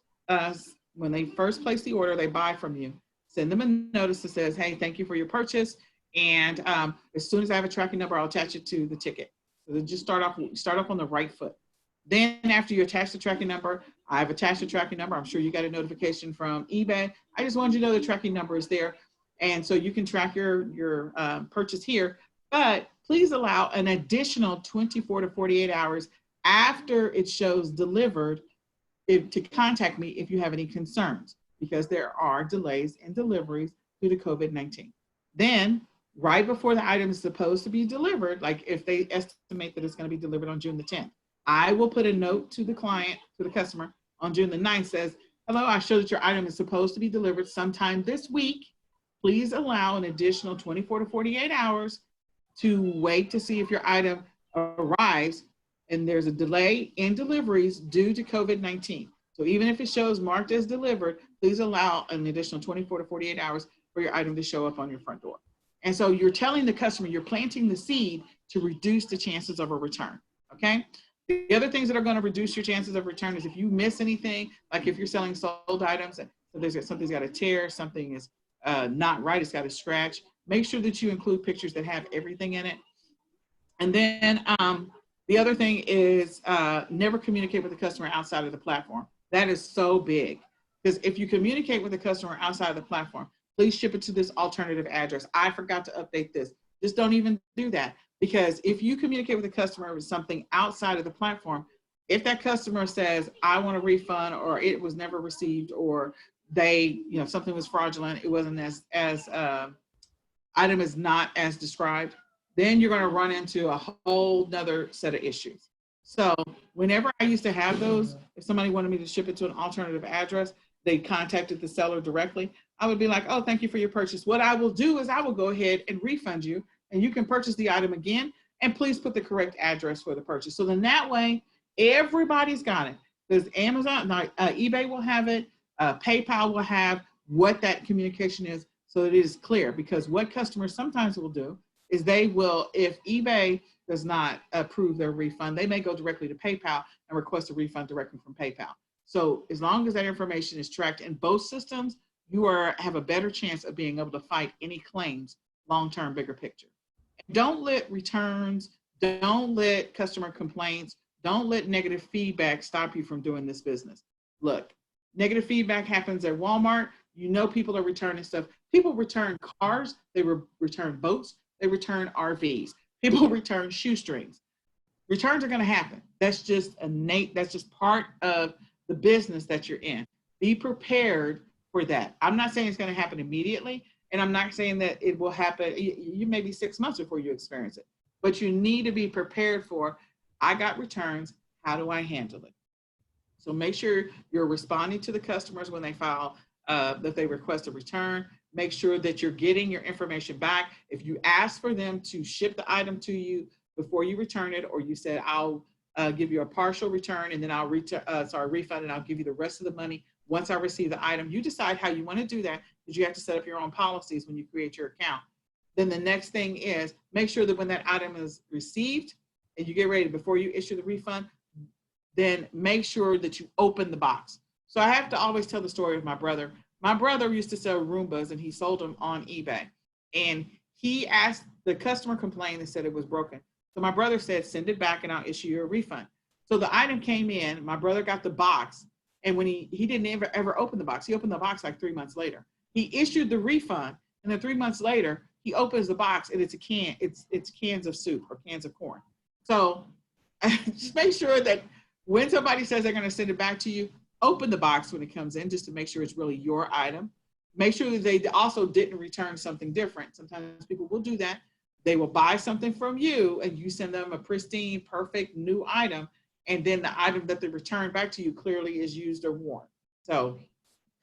place the order, they buy from you, send them a notice that says, hey, thank you for your purchase. And as soon as I have a tracking number, I'll attach it to the ticket. So just start off on the right foot. Then after you attach the tracking number, I've attached the tracking number. I'm sure you got a notification from eBay. I just wanted you to know the tracking number is there. And so you can track your purchase here, but please allow an additional 24 to 48 hours after it shows delivered to contact me if you have any concerns, because there are delays in deliveries due to COVID-19. Then right before the item is supposed to be delivered, like if they estimate that it's going to be delivered on June the 10th, I will put a note to the client, to the customer on June the 9th, says, hello, I show that your item is supposed to be delivered sometime this week. Please allow an additional 24 to 48 hours to wait to see if your item arrives, and there's a delay in deliveries due to COVID-19. So even if it shows marked as delivered, please allow an additional 24 to 48 hours for your item to show up on your front door. And so you're telling the customer, you're planting the seed to reduce the chances of a return, okay? The other things that are going to reduce your chances of return is if you miss anything, like if you're selling sold items, something's got a tear, something is not right, it's got a scratch, make sure that you include pictures that have everything in it. And then the other thing is never communicate with the customer outside of the platform. That is so big, because if you communicate with the customer outside of the platform, please ship it to this alternative address. I forgot to update this. Just don't even do that. Because if you communicate with the customer with something outside of the platform, if that customer says, I want a refund, or it was never received, or they, something was fraudulent, it wasn't item is not as described, then you're going to run into a whole nother set of issues. So whenever I used to have those, if somebody wanted me to ship it to an alternative address, they contacted the seller directly, I would be like, oh, thank you for your purchase. What I will do is I will go ahead and refund you, and you can purchase the item again, and please put the correct address for the purchase. So then that way, everybody's got it. Because Amazon, eBay will have it, PayPal will have what that communication is, so it is clear. Because what customers sometimes will do is they will, if eBay does not approve their refund, they may go directly to PayPal and request a refund directly from PayPal. So as long as that information is tracked in both systems, you have a better chance of being able to fight any claims long-term, bigger picture. Don't let returns, don't let customer complaints, don't let negative feedback stop you from doing this business. Look, negative feedback happens at Walmart. People are returning stuff. People return cars, they return boats, they return RVs. People return shoestrings. Returns are going to happen. That's just that's just part of the business that you're in. Be prepared for that. I'm not saying it's going to happen immediately, and I'm not saying that it will happen. You may be 6 months before you experience it, but you need to be prepared for, I got returns, how do I handle it? So make sure you're responding to the customers when they file, that they request a return. Make sure that you're getting your information back. If you ask for them to ship the item to you before you return it, or you said, I'll give you a partial return and then I'll refund, and I'll give you the rest of the money once I receive the item. You decide how you want to do that, because you have to set up your own policies when you create your account. Then the next thing is, make sure that when that item is received and you get ready, before you issue the refund, then make sure that you open the box. So I have to always tell the story of my brother. My brother used to sell Roombas, and he sold them on eBay. And he asked, the customer complained and said it was broken. So my brother said, send it back and I'll issue you a refund. So the item came in, my brother got the box, and when he didn't ever open the box. He opened the box like 3 months later. He issued the refund, and then 3 months later, he opens the box and it's cans of soup or cans of corn. So just make sure that when somebody says they're going to send it back to you, open the box when it comes in, just to make sure it's really your item. Make sure that they also didn't return something different. Sometimes people will do that. They will buy something from you and you send them a pristine, perfect new item, and then the item that they return back to you clearly is used or worn. So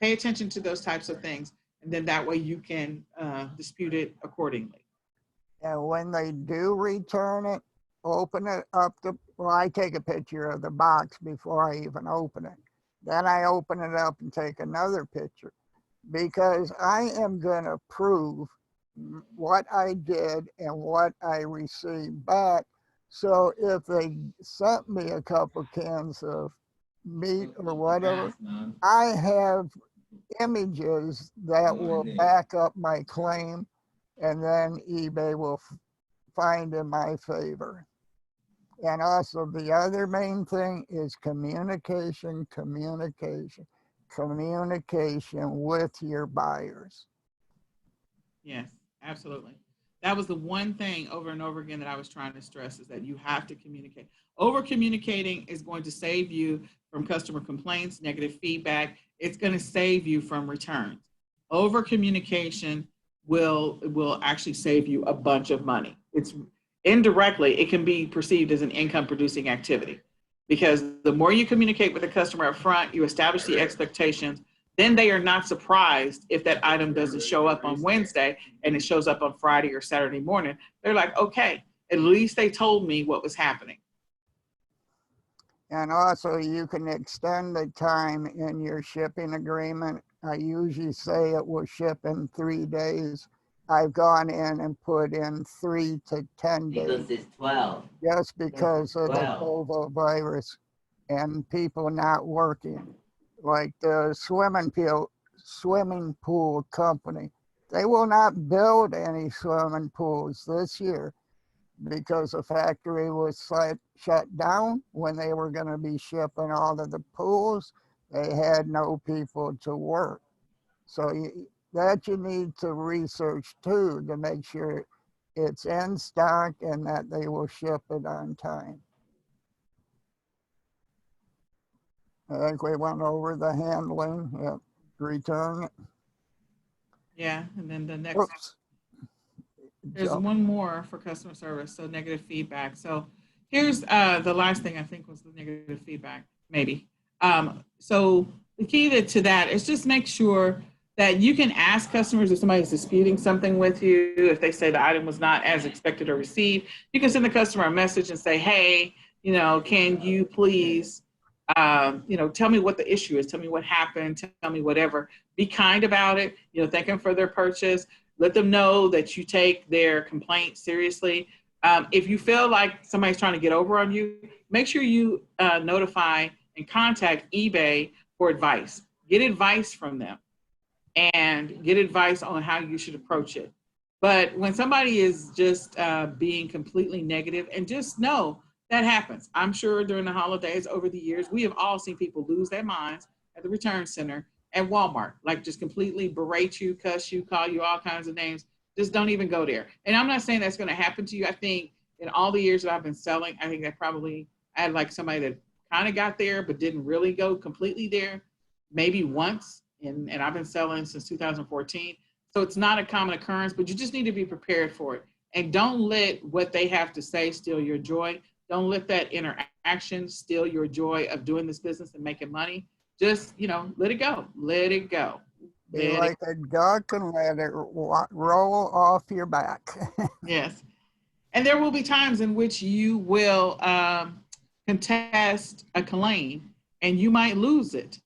pay attention to those types of things, and then that way you can dispute it accordingly. And when they do return it, open it up. I take a picture of the box before I even open it. Then I open it up and take another picture, because I am going to prove what I did and what I received back. So if they sent me a couple cans of meat or whatever, I have images that will back up my claim, and then eBay will find in my favor. And also the other main thing is communication with your buyers. Yes, absolutely. That was the one thing over and over again that I was trying to stress, is that you have to communicate. Over communicating is going to save you from customer complaints, negative feedback. It's going to save you from returns. Over communication will actually save you a bunch of money. It's indirectly, it can be perceived as an income producing activity, because the more you communicate with the customer up front, you establish the expectations, then they are not surprised if that item doesn't show up on Wednesday and it shows up on Friday or Saturday morning. They're like, okay, at least they told me what was happening. And also you can extend the time in your shipping agreement. I usually say it will ship in 3 days. I've gone in and put in 3 to 10 days. Because it's 12. Just because of the COVID virus and people not working. Like the swimming pool company, they will not build any swimming pools this year because the factory was shut down when they were going to be shipping all of the pools. They had no people to work. So that you need to research too, to make sure it's in stock and that they will ship it on time. I think we went over the handling. Yep. return it. Yeah, and then the next, Oops. there's Jump. one more for customer service. So negative feedback. So here's the last thing I think was the negative feedback, maybe. So the key to that is just make sure that you can ask customers if somebody's disputing something with you, if they say the item was not as expected or received, you can send the customer a message and say, hey, can you please, tell me what the issue is, tell me what happened, tell me whatever. Be kind about it, thank them for their purchase. Let them know that you take their complaint seriously. If you feel like somebody's trying to get over on you, make sure you notify and contact eBay for advice. Get advice from them and get advice on how you should approach it. But when somebody is just being completely negative, and just know that happens. I'm sure during the holidays over the years, we have all seen people lose their minds at the return center at Walmart, like just completely berate you, cuss you, call you all kinds of names. Just don't even go there. And I'm not saying that's going to happen to you. I think in all the years that I've been selling, I think that probably I had like somebody that kind of got there, but didn't really go completely there, maybe once. And I've been selling since 2014. So it's not a common occurrence, but you just need to be prepared for it. And don't let what they have to say steal your joy. Don't let that interaction steal your joy of doing this business and making money. Just, let it go. Let it go. Be like a duck and let it roll off your back. Yes. And there will be times in which you will contest a claim and you might lose it.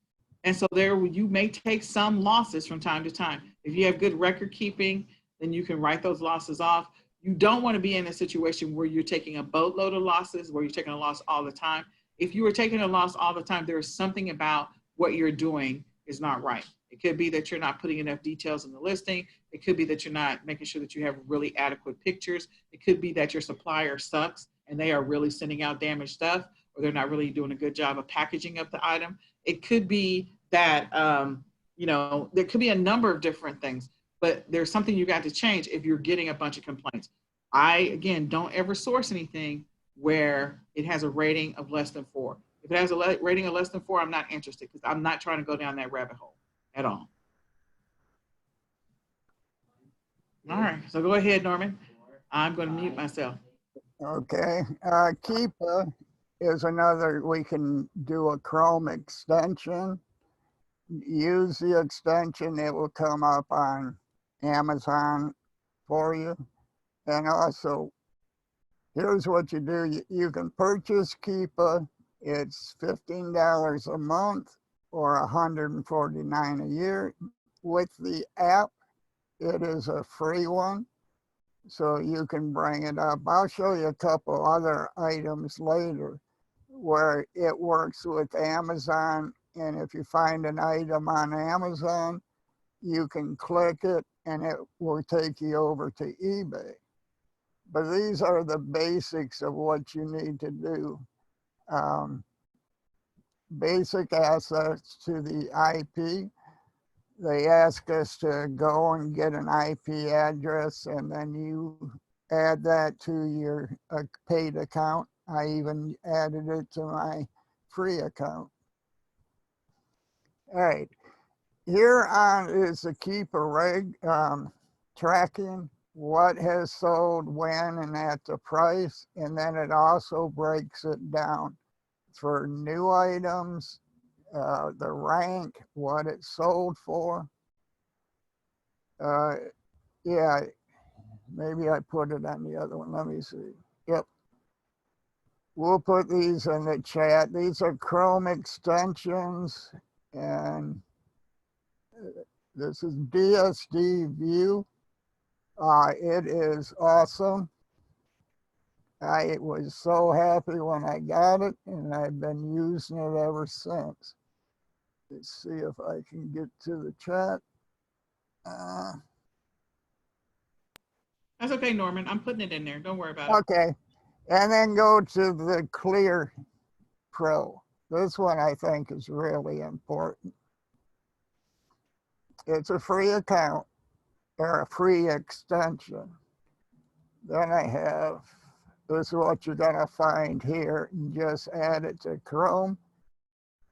And so you may take some losses from time to time. If you have good record keeping, then you can write those losses off. You don't want to be in a situation where you're taking a boatload of losses, where you're taking a loss all the time. If you are taking a loss all the time, there is something about what you're doing is not right. It could be that you're not putting enough details in the listing. It could be that you're not making sure that you have really adequate pictures. It could be that your supplier sucks and they are really sending out damaged stuff, or they're not really doing a good job of packaging up the item. It could be that, there could be a number of different things, but there's something you got to change if you're getting a bunch of complaints. Again, don't ever source anything where it has a rating of less than 4. If it has a rating of less than 4, I'm not interested because I'm not trying to go down that rabbit hole at all. All right, so go ahead, Norman. I'm going to mute myself. Okay, Keepa is another, we can do a Chrome extension. Use the extension, it will come up on Amazon for you. And also, here's what you do. You can purchase Keepa. It's $15 a month or $149 a year. With the app, it is a free one, so you can bring it up. I'll show you a couple other items later where it works with Amazon. And if you find an item on Amazon, you can click it and it will take you over to eBay. But these are the basics of what you need to do. Basic access to the IP. They ask us to go and get an IP address, and then you add that to your paid account. I even added it to my free account. All right, here on is the Keepa tracking what has sold when and at the price, and then it also breaks it down for new items, the rank, what it sold for. Yeah, maybe I put it on the other one. Let me see. Yep. We'll put these in the chat. These are Chrome extensions, and this is DSD View. It is awesome. I was so happy when I got it, and I've been using it ever since. Let's see if I can get to the chat. That's okay, Norman. I'm putting it in there. Don't worry about it. Okay. And then go to the Clear Pro. This one I think is really important. It's a free account or a free extension. Then I have, this is what you're gonna find here. You just add it to Chrome.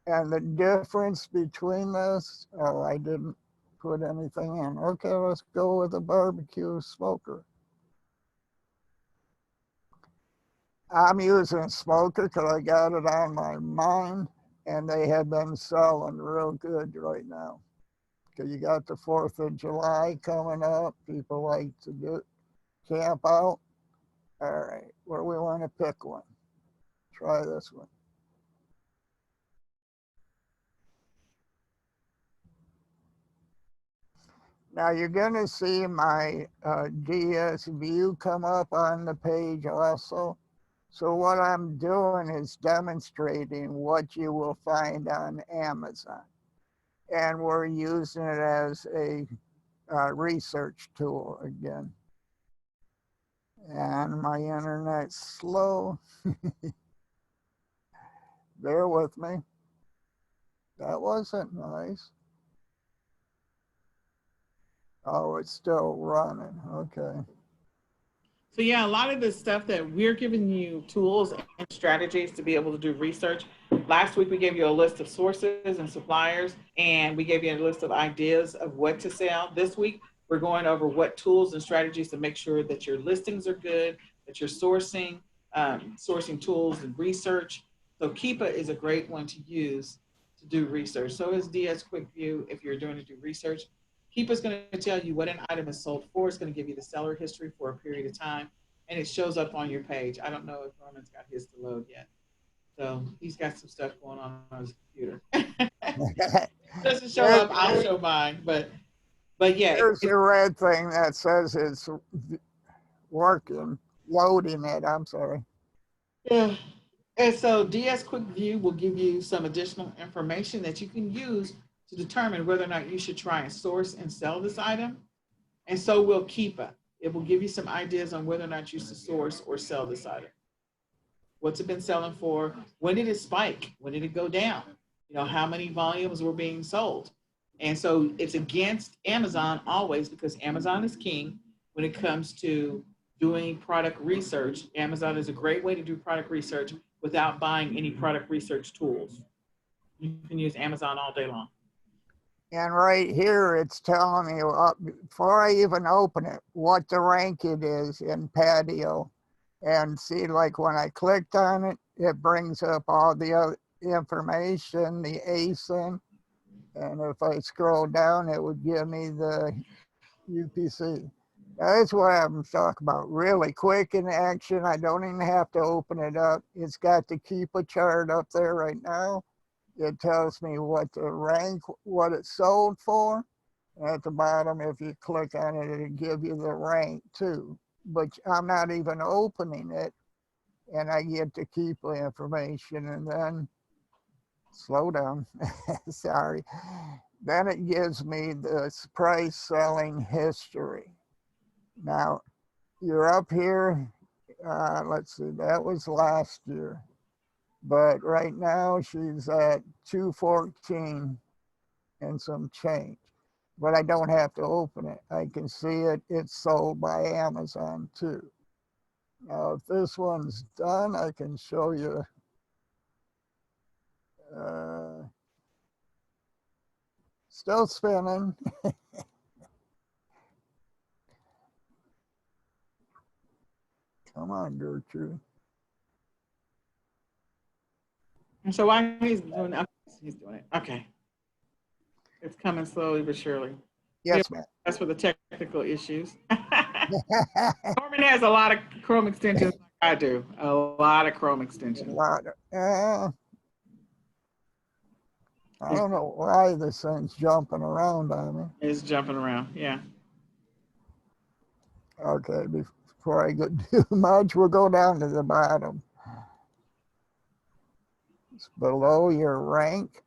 And the difference between this, oh, I didn't put anything in. Okay, let's go with a barbecue smoker. I'm using a smoker because I got it on my mind, and they have been selling real good right now. Because you got the 4th of July coming up. People like to camp out. All right, where do we want to pick one? Try this one. Now you're going to see my DS view come up on the page also. So what I'm doing is demonstrating what you will find on Amazon. And we're using it as a research tool again. And my internet's slow. Bear with me. That wasn't nice. Oh, it's still running. Okay. So yeah, a lot of the stuff that we're giving you tools and strategies to be able to do research. Last week we gave you a list of sources and suppliers, and we gave you a list of ideas of what to sell. This week we're going over what tools and strategies to make sure that your listings are good, that you're sourcing tools and research. So Keepa is a great one to use to do research. So is DS Quick View if you're doing to do research. Keepa is going to tell you what an item is sold for. It's going to give you the seller history for a period of time, and it shows up on your page. I don't know if Norman's got his to load yet. So he's got some stuff going on his computer. Doesn't show There, up, I'll show mine. But yeah, there's a red thing that says it's working, loading it. I'm sorry. yeah. And so DS Quick View will give you some additional information that you can use to determine whether or not you should try and source and sell this item. And so will Keepa. It will give you some ideas on whether or not you should source or sell this item. What's it been selling for? When did it spike? When did it go down? You know, how many volumes were being sold? And so it's against Amazon always because Amazon is king when it comes to doing product research. Amazon is a great way to do product research without buying any product research tools. You can use Amazon all day long. And right here, it's telling me before I even open it, what the rank it is in patio. And see, like when I clicked on it, it brings up all the other information, the ASIN. And if I scroll down, it would give me the UPC. That's what I'm talking about. Really quick in action. I don't even have to open it up. It's got the Keepa chart up there right now. It tells me what the rank, what it sold for. At the bottom, if you click on it, it'll give you the rank too. But I'm not even opening it, and I get to keep the information. And then slow down. Sorry. Then it gives me this price selling history. Now you're up here. Let's see, that was last year. But right now she's at 214 and some change. But I don't have to open it. I can see it. It's sold by Amazon too. Now, if this one's done, I can show you. Uh, Still spinning. Come on, Gertrude. And so while he's doing it. Okay. It's coming slowly but surely. Yes, ma'am. That's for the technical issues. Norman has a lot of Chrome extensions like I do. A lot of Chrome extensions. I don't know why this thing's jumping around on me. It's jumping around, yeah. Okay, before I go too much, we'll go down to the bottom. It's below your rank.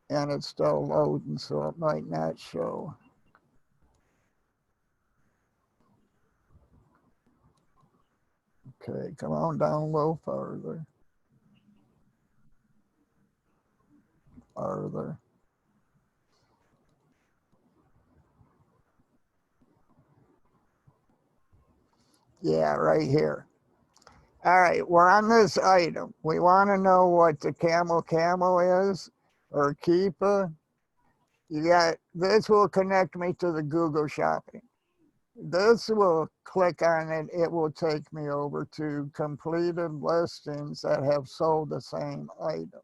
And it's still loading, so it might not show. Okay, come on down a little farther. Farther. Yeah, right here. All right, we're on this item. We want to know what the camel is or Keepa. You got this will connect me to the Google Shopping. This will click on it. It will take me over to completed listings that have sold the same item.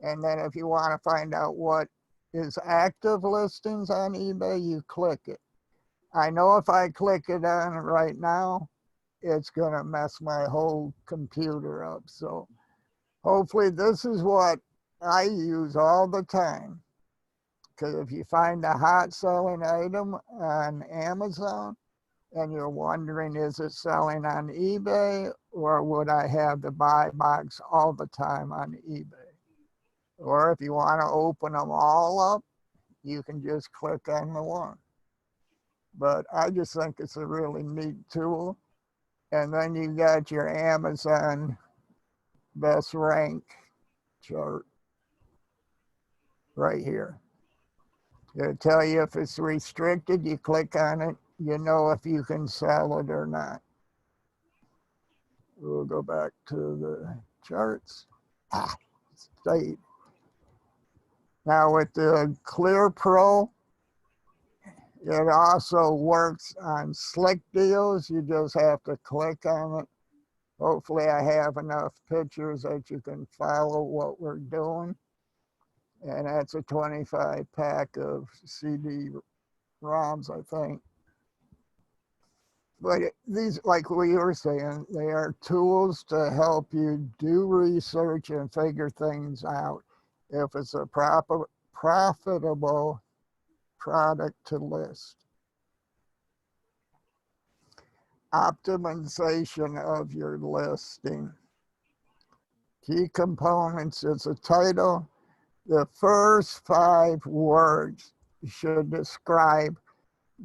And then if you want to find out what is active listings on eBay, you click it. I know if I click it on right now, it's going to mess my whole computer up. So hopefully this is what I use all the time. Because if you find a hot selling item on Amazon and you're wondering, is it selling on eBay or would I have the buy box all the time on eBay? Or if you want to open them all up, you can just click on the one. But I just think it's a really neat tool. And then you got your Amazon best rank chart right here. It'll tell you if it's restricted, you click on it, you know if you can sell it or not. We'll go back to the charts. State. Now with the Clear Pro, it also works on slick deals. You just have to click on it. Hopefully I have enough pictures that you can follow what we're doing. And that's a 25 pack of CD-ROMs, I think. But these, like we were saying, they are tools to help you do research and figure things out. If it's a profitable product to list. Optimization of your listing. Key components is a title. The first 5 words should describe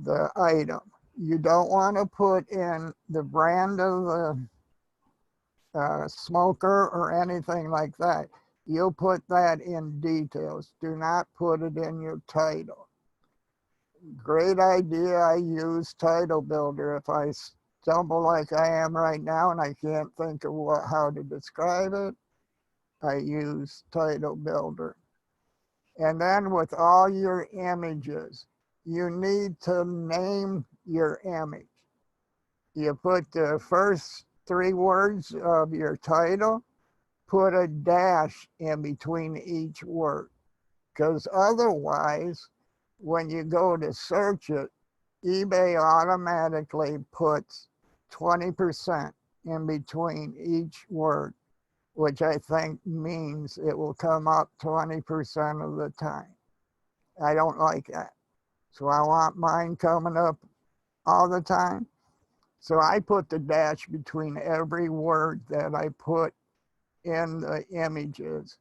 the item. You don't want to put in the brand of the smoker or anything like that. You'll put that in details. Do not put it in your title. Great idea. I use Title Builder. If I stumble like I am right now and I can't think of how to describe it, I use Title Builder. And then with all your images, you need to name your image. You put the first 3 words of your title, put a dash in between each word. Because otherwise, when you go to search it, eBay automatically puts 20% in between each word, which I think means it will come up 20% of the time. I don't like that. So I want mine coming up all the time. So I put the dash between every word that I put in the images.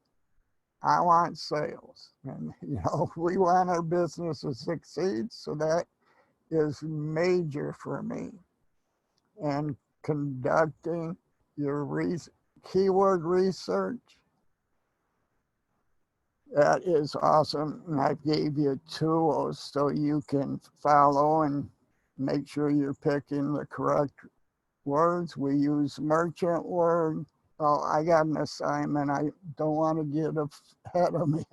I want sales. And, we want our business to succeed. So that is major for me. And conducting your keyword research, that is awesome. And I gave you tools so you can follow and make sure you're picking the correct words. We use merchant word. Oh, I got an assignment. I don't want to get ahead of me.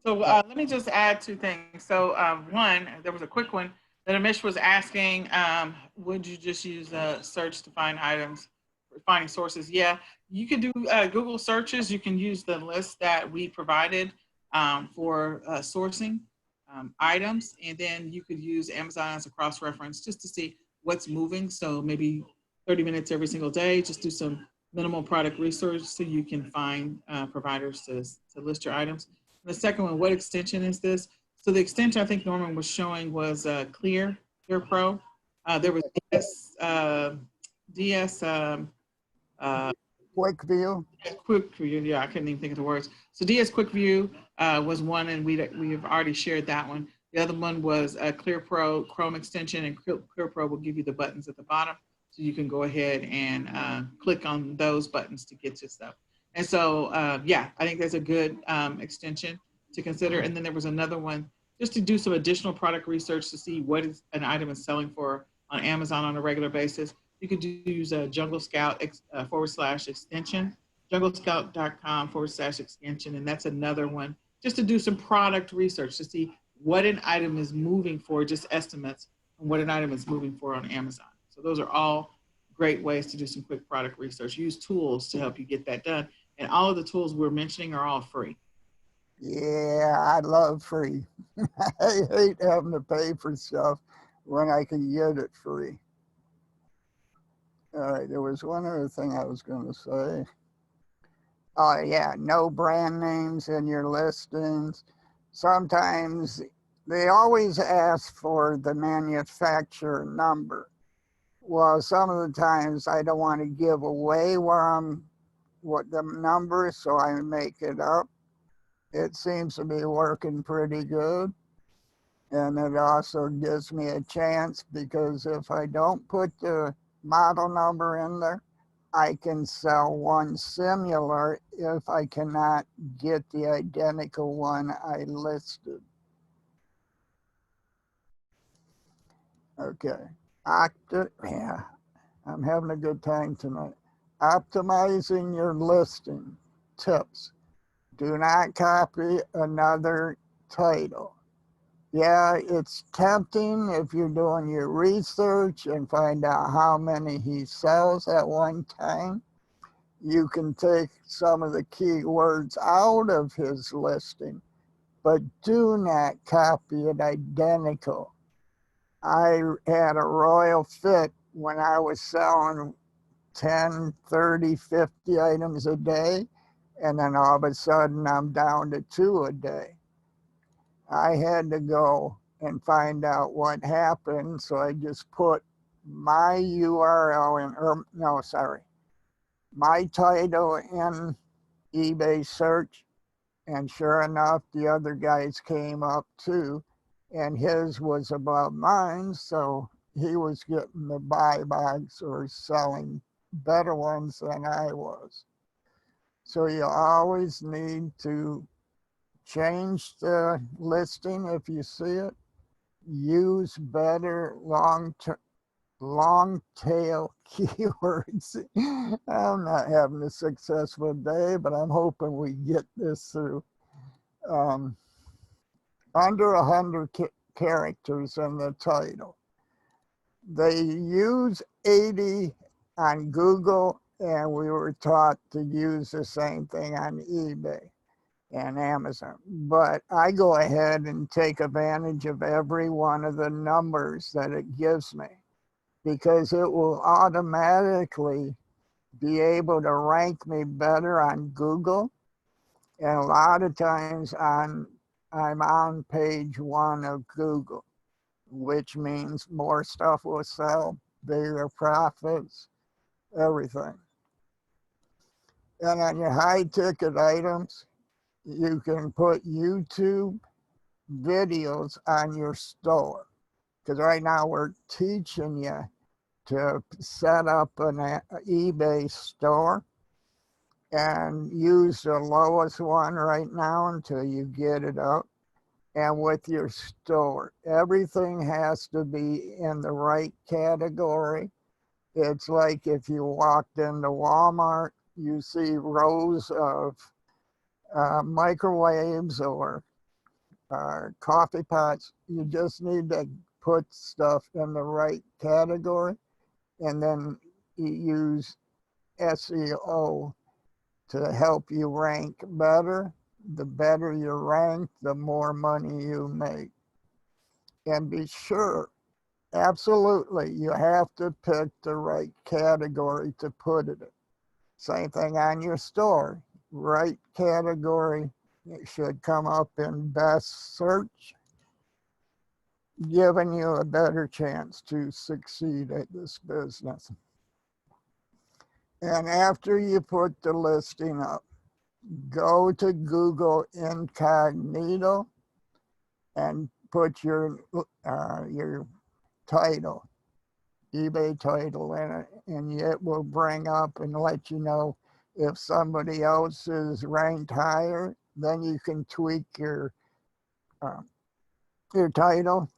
So let me just add 2 things. So one, there was a quick one that Amish was asking, would you just use a search to find items, finding sources? Yeah, you can do Google searches. You can use the list that we provided for sourcing items. And then you could use Amazon as a cross-reference just to see what's moving. So maybe 30 minutes every single day, just do some minimal product research so you can find providers to list your items. The second one, what extension is this? So the extension I think Norman was showing was Clear Pro. There was DS Quick View. Quick View. Yeah, I couldn't even think of the words. So DS Quick View was one, and we have already shared that one. The other one was Clear Pro Chrome extension, and Clear Pro will give you the buttons at the bottom, so you can go ahead and click on those buttons to get your stuff. And so, yeah, I think that's a good extension to consider. And then there was another one just to do some additional product research to see what an item is selling for on Amazon on a regular basis. You could use a Jungle Scout /extension, junglescout.com/extension. And that's another one just to do some product research to see what an item is moving for, just estimates on what an item is moving for on Amazon. So those are all great ways to do some quick product research. Use tools to help you get that done. And all of the tools we're mentioning are all free. Yeah, I love free. I hate having to pay for stuff when I can get it free. All right, there was one other thing I was going to say. Oh, yeah, no brand names in your listings. Sometimes they always ask for the manufacturer number. Well, some of the times I don't want to give away what the number is, so I make it up. It seems to be working pretty good. And it also gives me a chance because if I don't put the model number in there, I can sell one similar if I cannot get the identical one I listed. Okay. Yeah, I'm having a good time tonight. Optimizing your listing tips. Do not copy another title. Yeah, it's tempting if you're doing your research and find out how many he sells at one time. You can take some of the keywords out of his listing, but do not copy it identical. I had a royal fit when I was selling 10, 30, 50 items a day, and then all of a sudden I'm down to 2 a day. I had to go and find out what happened, so I just put my URL in, or no, sorry, my title in eBay search, and sure enough, the other guys came up too, and his was above mine, so he was getting the buy box or selling better ones than I was. So you always need to change the listing if you see it. Use better long tail keywords. I'm not having a successful day, but I'm hoping we get this through. Under 100 characters in the title. They use 80 on Google, and we were taught to use the same thing on eBay and Amazon. But I go ahead and take advantage of every one of the numbers that it gives me because it will automatically be able to rank me better on Google. And a lot of times I'm on page 1 of Google, which means more stuff will sell, bigger profits, everything. And on your high ticket items, you can put YouTube videos on your store. Because right now we're teaching you to set up an eBay store and use the lowest one right now until you get it up. And with your store, everything has to be in the right category. It's like if you walked into Walmart, you see rows of microwaves or coffee pots. You just need to put stuff in the right category, and then you use SEO to help you rank better. The better you rank, the more money you make. And be sure, absolutely, you have to pick the right category to put it in. Same thing on your store. Right category, it should come up in best search, giving you a better chance to succeed at this business. And after you put the listing up, go to Google Incognito and put your title, eBay title in it, and it will bring up and let you know if somebody else is ranked higher. Then you can tweak your title,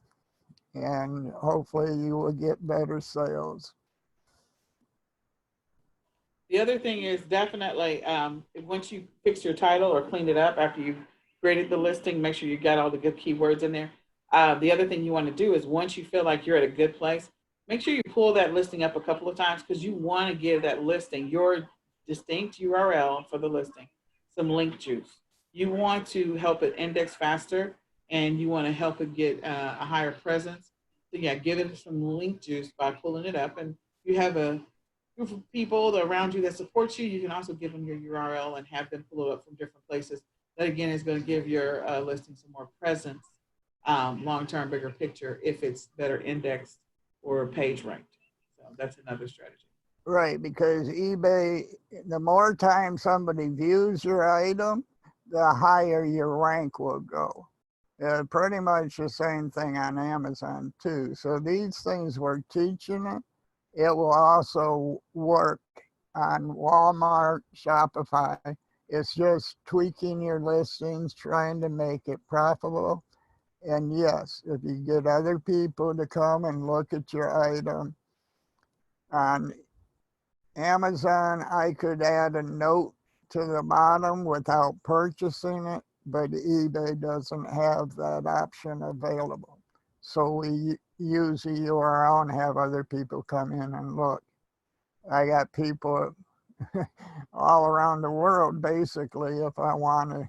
and hopefully you will get better sales. The other thing is definitely once you fix your title or clean it up after you've created the listing, make sure you got all the good keywords in there. The other thing you want to do is once you feel like you're at a good place, make sure you pull that listing up a couple of times because you want to give that listing your distinct URL for the listing, some link juice. You want to help it index faster and you want to help it get a higher presence. So yeah, give it some link juice by pulling it up, and you have a group of people around you that support you. You can also give them your URL and have them pull it up from different places. That again is going to give your listing some more presence, long-term, bigger picture if it's better indexed or page ranked. So that's another strategy. Right, because eBay, the more time somebody views your item, the higher your rank will go. Pretty much the same thing on Amazon too. So these things we're teaching it. It will also work on Walmart, Shopify. It's just tweaking your listings, trying to make it profitable. And yes, if you get other people to come and look at your item on Amazon, I could add a note to the bottom without purchasing it, but eBay doesn't have that option available. So we use a URL and have other people come in and look. I got people all around the world, basically. If I want to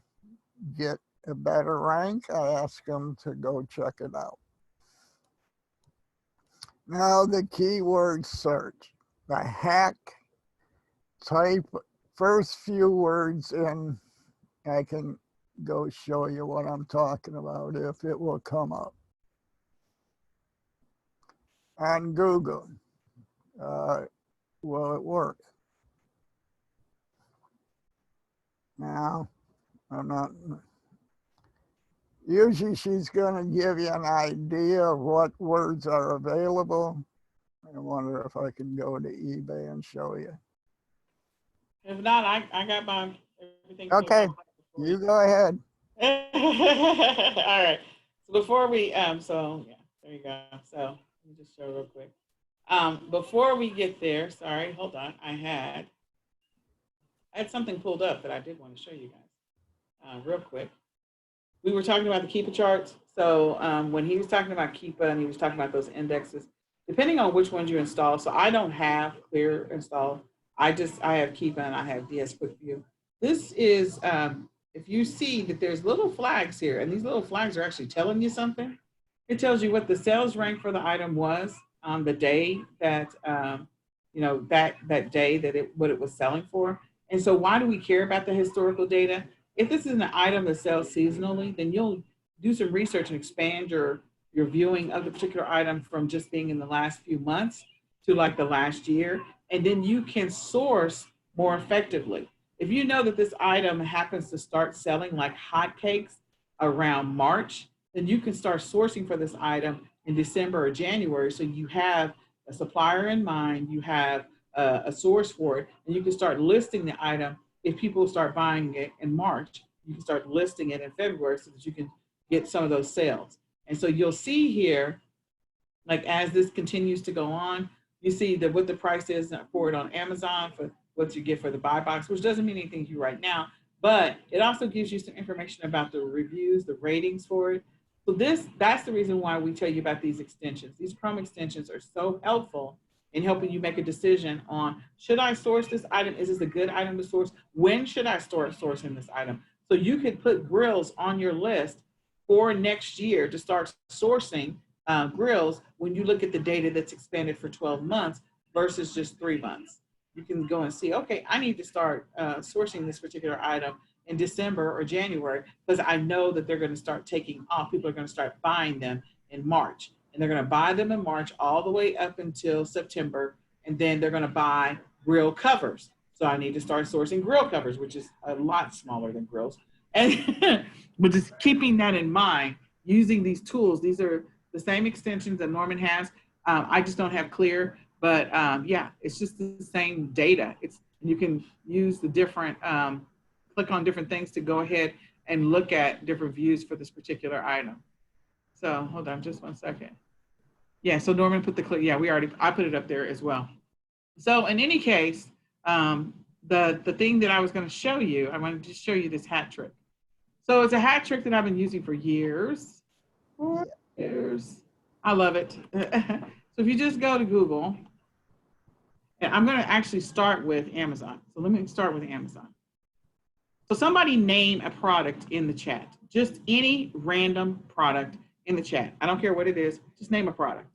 get a better rank, I ask them to go check it out. Now the keyword search. The hack, type first few words in. I can go show you what I'm talking about if it will come up. On Google, will it work? Now, I'm not. Usually she's going to give you an idea of what words are available. I wonder if I can go to eBay and show you. If not, I got my everything. Okay, you go ahead. All right. So before we so yeah, there you go. So let me just show real quick. Before we get there, sorry, hold on. I had something pulled up that I did want to show you guys real quick. We were talking about the Keepa charts. So when he was talking about Keepa and he was talking about those indexes, depending on which ones you install. So I don't have Clear installed. I have Keepa and I have DS Quick View. This is if you see that there's little flags here, and these little flags are actually telling you something. It tells you what the sales rank for the item was on the day that that day that what it was selling for. And so why do we care about the historical data? If this is an item that sells seasonally, then you'll do some research and expand your viewing of the particular item from just being in the last few months to like the last year. And then you can source more effectively. If you know that this item happens to start selling like hotcakes around March, then you can start sourcing for this item in December or January. So you have a supplier in mind, you have a source for it, and you can start listing the item. If people start buying it in March, you can start listing it in February so that you can get some of those sales. And so you'll see here, like as this continues to go on, you see that what the price is for it on Amazon for what you get for the buy box, which doesn't mean anything to you right now, but it also gives you some information about the reviews, the ratings for it. So that's the reason why we tell you about these extensions. These Chrome extensions are so helpful in helping you make a decision on, should I source this item? Is this a good item to source? When should I start sourcing this item? So you could put grills on your list for next year to start sourcing grills when you look at the data that's expanded for 12 months versus just 3 months. You can go and see, okay, I need to start sourcing this particular item in December or January because I know that they're going to start taking off. People are going to start buying them in March. And they're going to buy them in March all the way up until September. And then they're going to buy grill covers. So I need to start sourcing grill covers, which is a lot smaller than grills. And but just keeping that in mind, using these tools, these are the same extensions that Norman has. I just don't have Clear, but yeah, it's just the same data. You can use the different, click on different things to go ahead and look at different views for this particular item. So hold on just 1 second. Yeah, so Norman put the click. Yeah, I put it up there as well. So in any case, The thing that I was going to show you, I wanted to show you this hat trick. So it's a hat trick that I've been using for years. For years. I love it. So if you just go to Google, and I'm going to actually start with Amazon. So let me start with Amazon. So somebody name a product in the chat. Just any random product in the chat. I don't care what it is. Just name a product.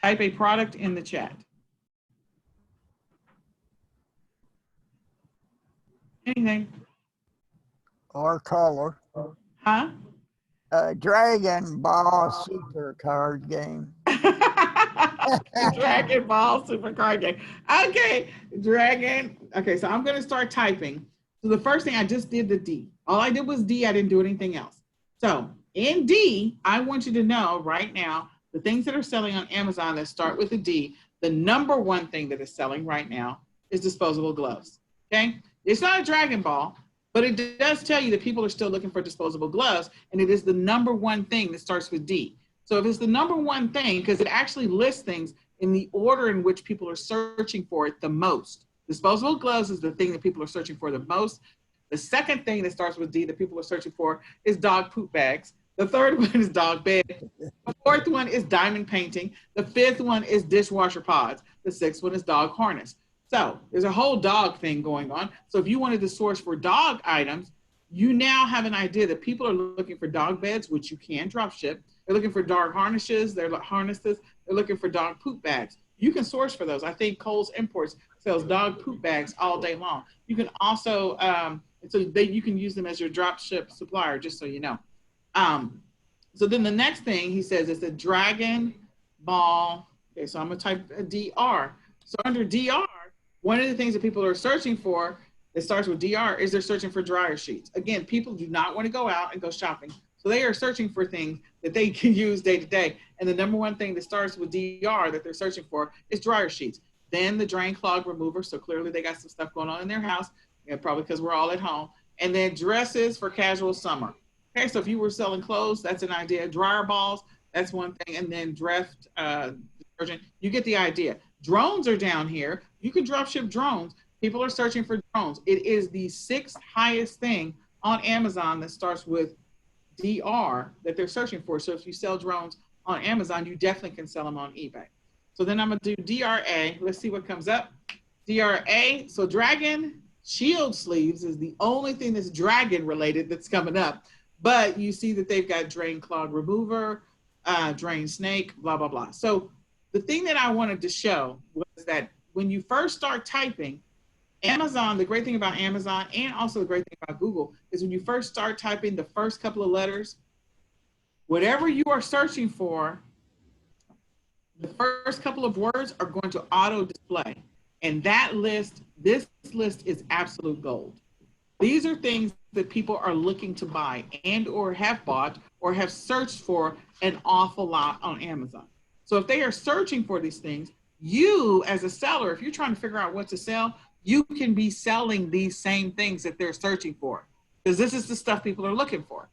Type a product in the chat. Anything. Or color. Huh? Dragon Ball Super card game. Dragon Ball Super card game. Okay, Dragon. Okay, so I'm going to start typing. So the first thing I just did the D. All I did was D. I didn't do anything else. So in D, I want you to know right now the things that are selling on Amazon that start with a D. The number one thing that is selling right now is disposable gloves. Okay, it's not a Dragon Ball, but it does tell you that people are still looking for disposable gloves, and it is the number one thing that starts with D. So if it's the number one thing, because it actually lists things in the order in which people are searching for it the most. Disposable gloves is the thing that people are searching for the most. The second thing that starts with D that people are searching for is dog poop bags. The third one is dog bed. The fourth one is diamond painting. The fifth one is dishwasher pods. The sixth one is dog harness. So there's a whole dog thing going on. So if you wanted to source for dog items, you now have an idea that people are looking for dog beds, which you can drop ship. They're looking for dog harnesses. They're looking for dog poop bags. You can source for those. I think Kohl's Imports sells dog poop bags all day long. You can also, you can use them as your drop ship supplier, just so you know. So then the next thing he says is the Dragon Ball. Okay, so I'm gonna type a DR. So under DR, one of the things that people are searching for that starts with DR is they're searching for dryer sheets. Again, people do not want to go out and go shopping. So they are searching for things that they can use day to day. And the number one thing that starts with DR that they're searching for is dryer sheets. Then the drain clog remover. So clearly they got some stuff going on in their house, probably because we're all at home. And then dresses for casual summer. Okay, so if you were selling clothes, that's an idea. Dryer balls, that's one thing. And then Dreft detergent, you get the idea. Drones are down here. You can drop ship drones. People are searching for drones. It is the sixth highest thing on Amazon that starts with DR that they're searching for. So if you sell drones on Amazon, you definitely can sell them on eBay. So then I'm going to do DRA. Let's see what comes up. DRA. So Dragon Shield sleeves is the only thing that's dragon related that's coming up. But you see that they've got drain clog remover, drain snake, blah, blah, blah. So the thing that I wanted to show was that when you first start typing, Amazon, the great thing about Amazon and also the great thing about Google is when you first start typing the first couple of letters, whatever you are searching for, the first couple of words are going to auto display. And that list, this list is absolute gold. These are things that people are looking to buy and or have bought or have searched for an awful lot on Amazon. So if they are searching for these things, you as a seller, if you're trying to figure out what to sell, you can be selling these same things that they're searching for, because this is the stuff people are looking for.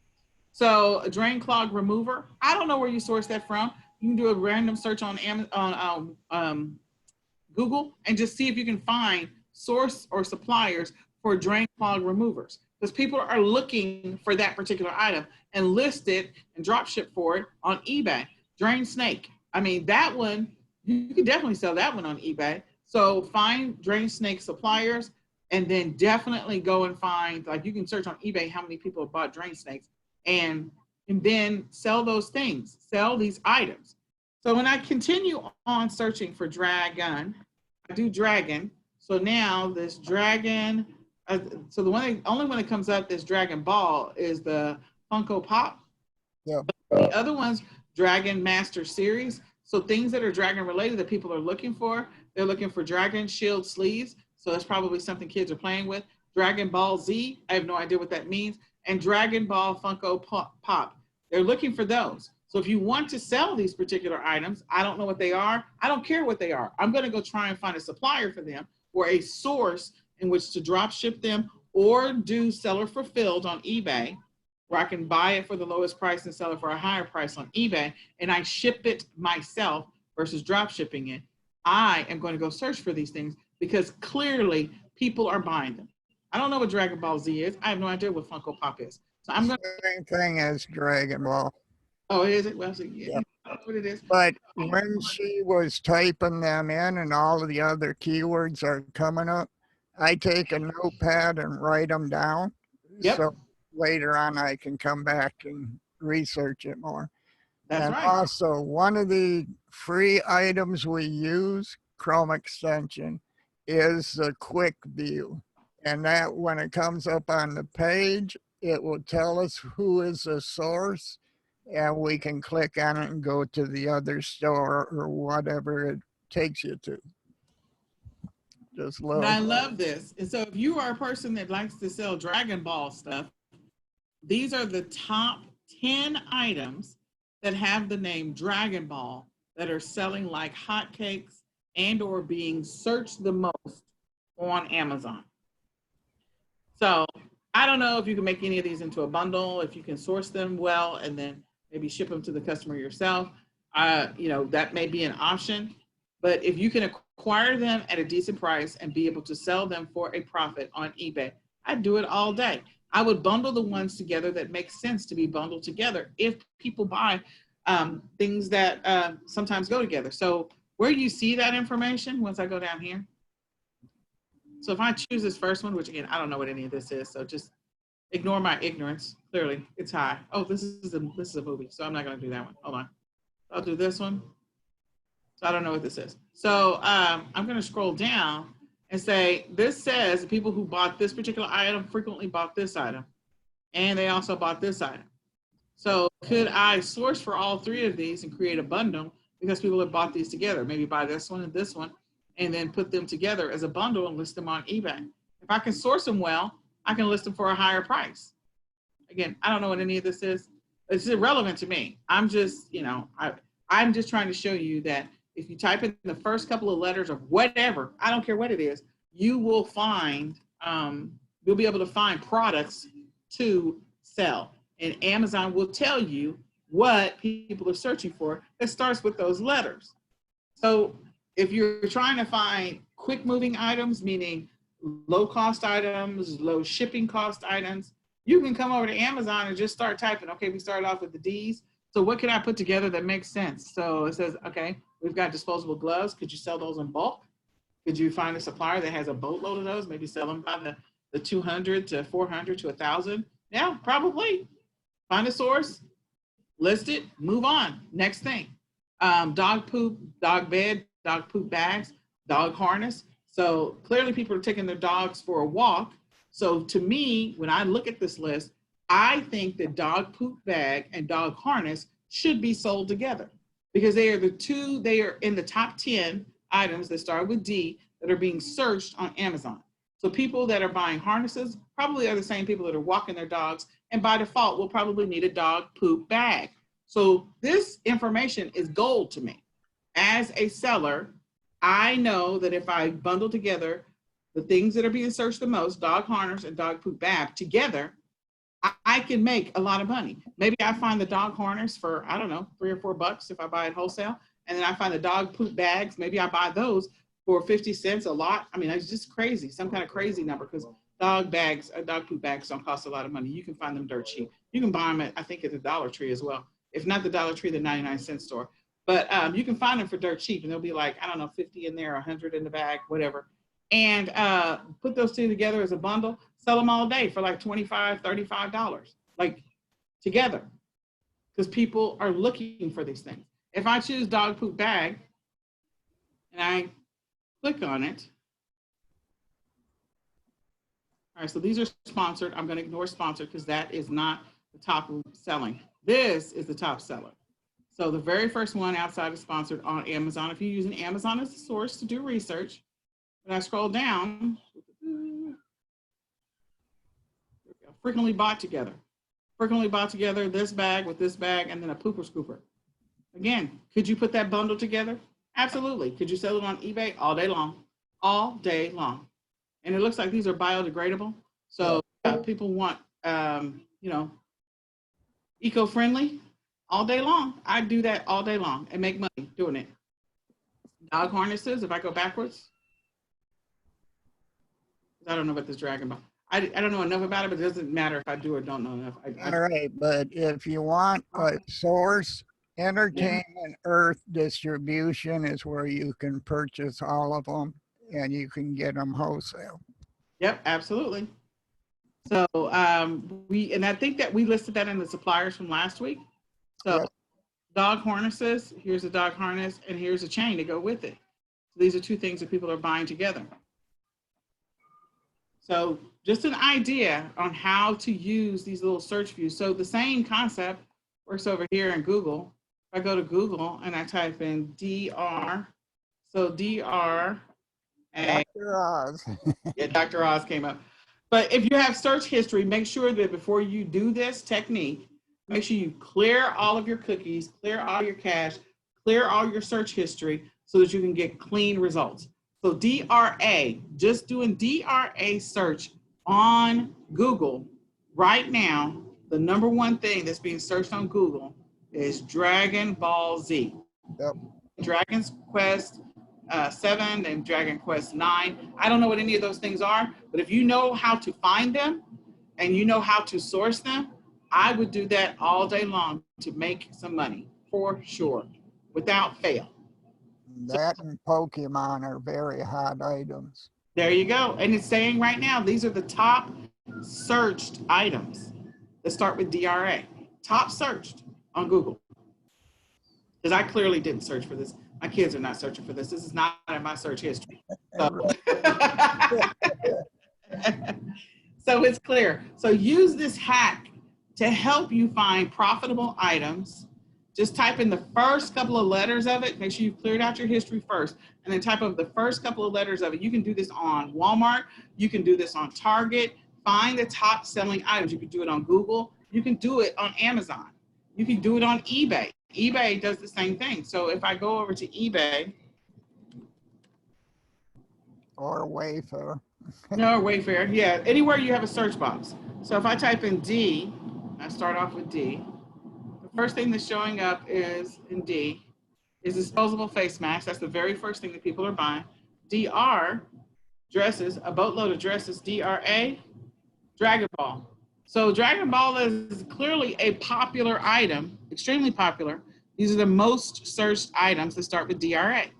So a drain clog remover, I don't know where you source that from. You can do a random search on Google and just see if you can find source or suppliers for drain clog removers, because people are looking for that particular item and list it and drop ship for it on eBay. Drain snake, I mean, that one, you can definitely sell that one on eBay. So find drain snake suppliers and then definitely go and find, like you can search on eBay how many people have bought drain snakes and then sell those things, sell these items. So when I continue on searching for dragon, I do dragon. So now this dragon, so the only one that comes up this Dragon Ball is the Funko Pop. Yeah. The other one's Dragon Master Series. So things that are dragon related that people are looking for, they're looking for Dragon Shield sleeves. So that's probably something kids are playing with. Dragon Ball Z, I have no idea what that means. And Dragon Ball Funko Pop. They're looking for those. So if you want to sell these particular items, I don't know what they are. I don't care what they are. I'm going to go try and find a supplier for them or a source in which to drop ship them or do seller fulfilled on eBay, where I can buy it for the lowest price and sell it for a higher price on eBay, and I ship it myself versus drop shipping it. I am going to go search for these things because clearly people are buying them. I don't know what Dragon Ball Z is. I have no idea what Funko Pop is. So I'm going to. Same thing as Dragon Ball. Oh, is it? Well, so yeah, Yeah. that's what it is. But when she was typing them in and all of the other keywords are coming up, I take a notepad and write them down. Yep. So later on I can come back and research it more. That's and right. Also, one of the free items we use, Chrome extension, is the quick view. And that when it comes up on the page, it will tell us who is the source, and we can click on it and go to the other store or whatever it takes you to. Just And I little. love this. And so if you are a person that likes to sell Dragon Ball stuff, these are the top 10 items that have the name Dragon Ball that are selling like hotcakes and or being searched the most on Amazon. So I don't know if you can make any of these into a bundle, if you can source them well and then maybe ship them to the customer yourself. That may be an option. But if you can acquire them at a decent price and be able to sell them for a profit on eBay, I'd do it all day. I would bundle the ones together that make sense to be bundled together if people buy things that sometimes go together. So where you see that information, once I go down here. So if I choose this first one, which again, I don't know what any of this is, so just ignore my ignorance. Clearly, it's high. Oh, this is a movie, so I'm not going to do that one. Hold on. I'll do this one. So I don't know what this is. So I'm going to scroll down and say, this says people who bought this particular item frequently bought this item. And they also bought this item. So could I source for all three of these and create a bundle because people have bought these together? Maybe buy this one, and then put them together as a bundle and list them on eBay. If I can source them well, I can list them for a higher price. Again, I don't know what any of this is. It's irrelevant to me. I'm just, I'm just trying to show you that if you type in the first couple of letters of whatever, I don't care what it is, you will find, you'll be able to find products to sell. And Amazon will tell you what people are searching for that starts with those letters. So if you're trying to find quick moving items, meaning low cost items, low shipping cost items, you can come over to Amazon and just start typing. Okay, we started off with the D's. So what can I put together that makes sense? So it says, okay, we've got disposable gloves. Could you sell those in bulk? Could you find a supplier that has a boatload of those? Maybe sell them by the 200 to 400 to 1,000? Yeah, probably. Find a source, list it, move on. Next thing. Dog poop, dog bed, dog poop bags, dog harness. So clearly people are taking their dogs for a walk. So to me, when I look at this list, I think that dog poop bag and dog harness should be sold together because they are in the top 10 items that start with D that are being searched on Amazon. So people that are buying harnesses probably are the same people that are walking their dogs and by default will probably need a dog poop bag. So this information is gold to me. As a seller, I know that if I bundle together the things that are being searched the most, dog harness and dog poop bag together, I can make a lot of money. Maybe I find the dog harness for, I don't know, $3 or $4 if I buy it wholesale. And then I find the dog poop bags. Maybe I buy those for 50 cents a lot. I mean, it's just crazy, some kind of crazy number because dog poop bags don't cost a lot of money. You can find them dirt cheap. You can buy them at, I think, at the Dollar Tree as well. If not the Dollar Tree, the 99-cent store. But you can find them for dirt cheap and they'll be like, I don't know, 50 in there, 100 in the bag, whatever. And put those two together as a bundle, sell them all day for like $25, $35, like together, because people are looking for these things. If I choose dog poop bag and I click on it, all right, so these are sponsored. I'm going to ignore sponsored because that is not the top selling. This is the top seller. So the very first one outside is sponsored on Amazon. If you're using Amazon as a source to do research, when I scroll down, frequently bought together. Frequently bought together this bag with this bag and then a pooper scooper. Again, could you put that bundle together? Absolutely. Could you sell it on eBay? All day long. All day long. And it looks like these are biodegradable. So people want, eco-friendly all day long. I do that all day long and make money doing it. Dog harnesses, if I go backwards. I don't know about this Dragon Ball. I don't know enough about it, but it doesn't matter if I do or don't know enough. All right, but if you want a source, Entertainment Earth Distribution is where you can purchase all of them and you can get them wholesale. Yep, absolutely. So and I think that we listed that in the suppliers from last week. So Yep. dog harnesses, here's a dog harness, and here's a chain to go with it. So these are two things that people are buying together. So just an idea on how to use these little search views. So the same concept works over here in Google. If I go to Google and I type in DR, so DR, Dr. Oz. yeah, Dr. Oz came up. But if you have search history, make sure that before you do this technique, make sure you clear all of your cookies, clear all your cache, clear all your search history so that you can get clean results. So DRA, just doing DRA search on Google right now, the #1 thing that's being searched on Google is Dragon Ball Z. Yep. Dragon's Quest 7 and Dragon Quest 9. I don't know what any of those things are, but if you know how to find them and you know how to source them, I would do that all day long to make some money for sure, without fail. That and Pokemon are very hot items. There you go. And it's saying right now, these are the top searched items that start with DRA. Top searched on Google. Because I clearly didn't search for this. My kids are not searching for this. This is not in my search history. So, so it's clear. So use this hack to help you find profitable items. Just type in the first couple of letters of it. Make sure you've cleared out your history first. And then type up the first couple of letters of it. You can do this on Walmart. You can do this on Target. Find the top selling items. You can do it on Google. You can do it on Amazon. You can do it on eBay. eBay does the same thing. So if I go over to eBay. Or Wayfair. No, Wayfair. Yeah, anywhere you have a search box. So if I type in D, I start off with D. The first thing that's showing up is in D is disposable face masks. That's the very first thing that people are buying. DR, dresses, a boatload of dresses. DRA, Dragon Ball. So Dragon Ball is clearly a popular item, extremely popular. These are the most searched items that start with DRA.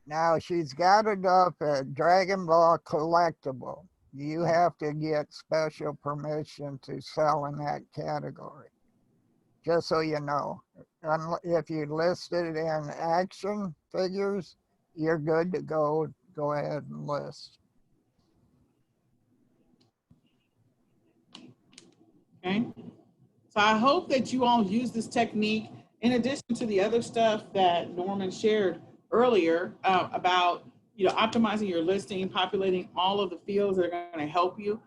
Now she's got it up at Dragon Ball Collectible. You have to get special permission to sell in that category. Just so you know, if you list it in action figures, you're good to go. Go ahead and list. Okay. So I hope that you all use this technique in addition to the other stuff that Norman shared earlier about optimizing your listing, populating all of the fields that are going to help you,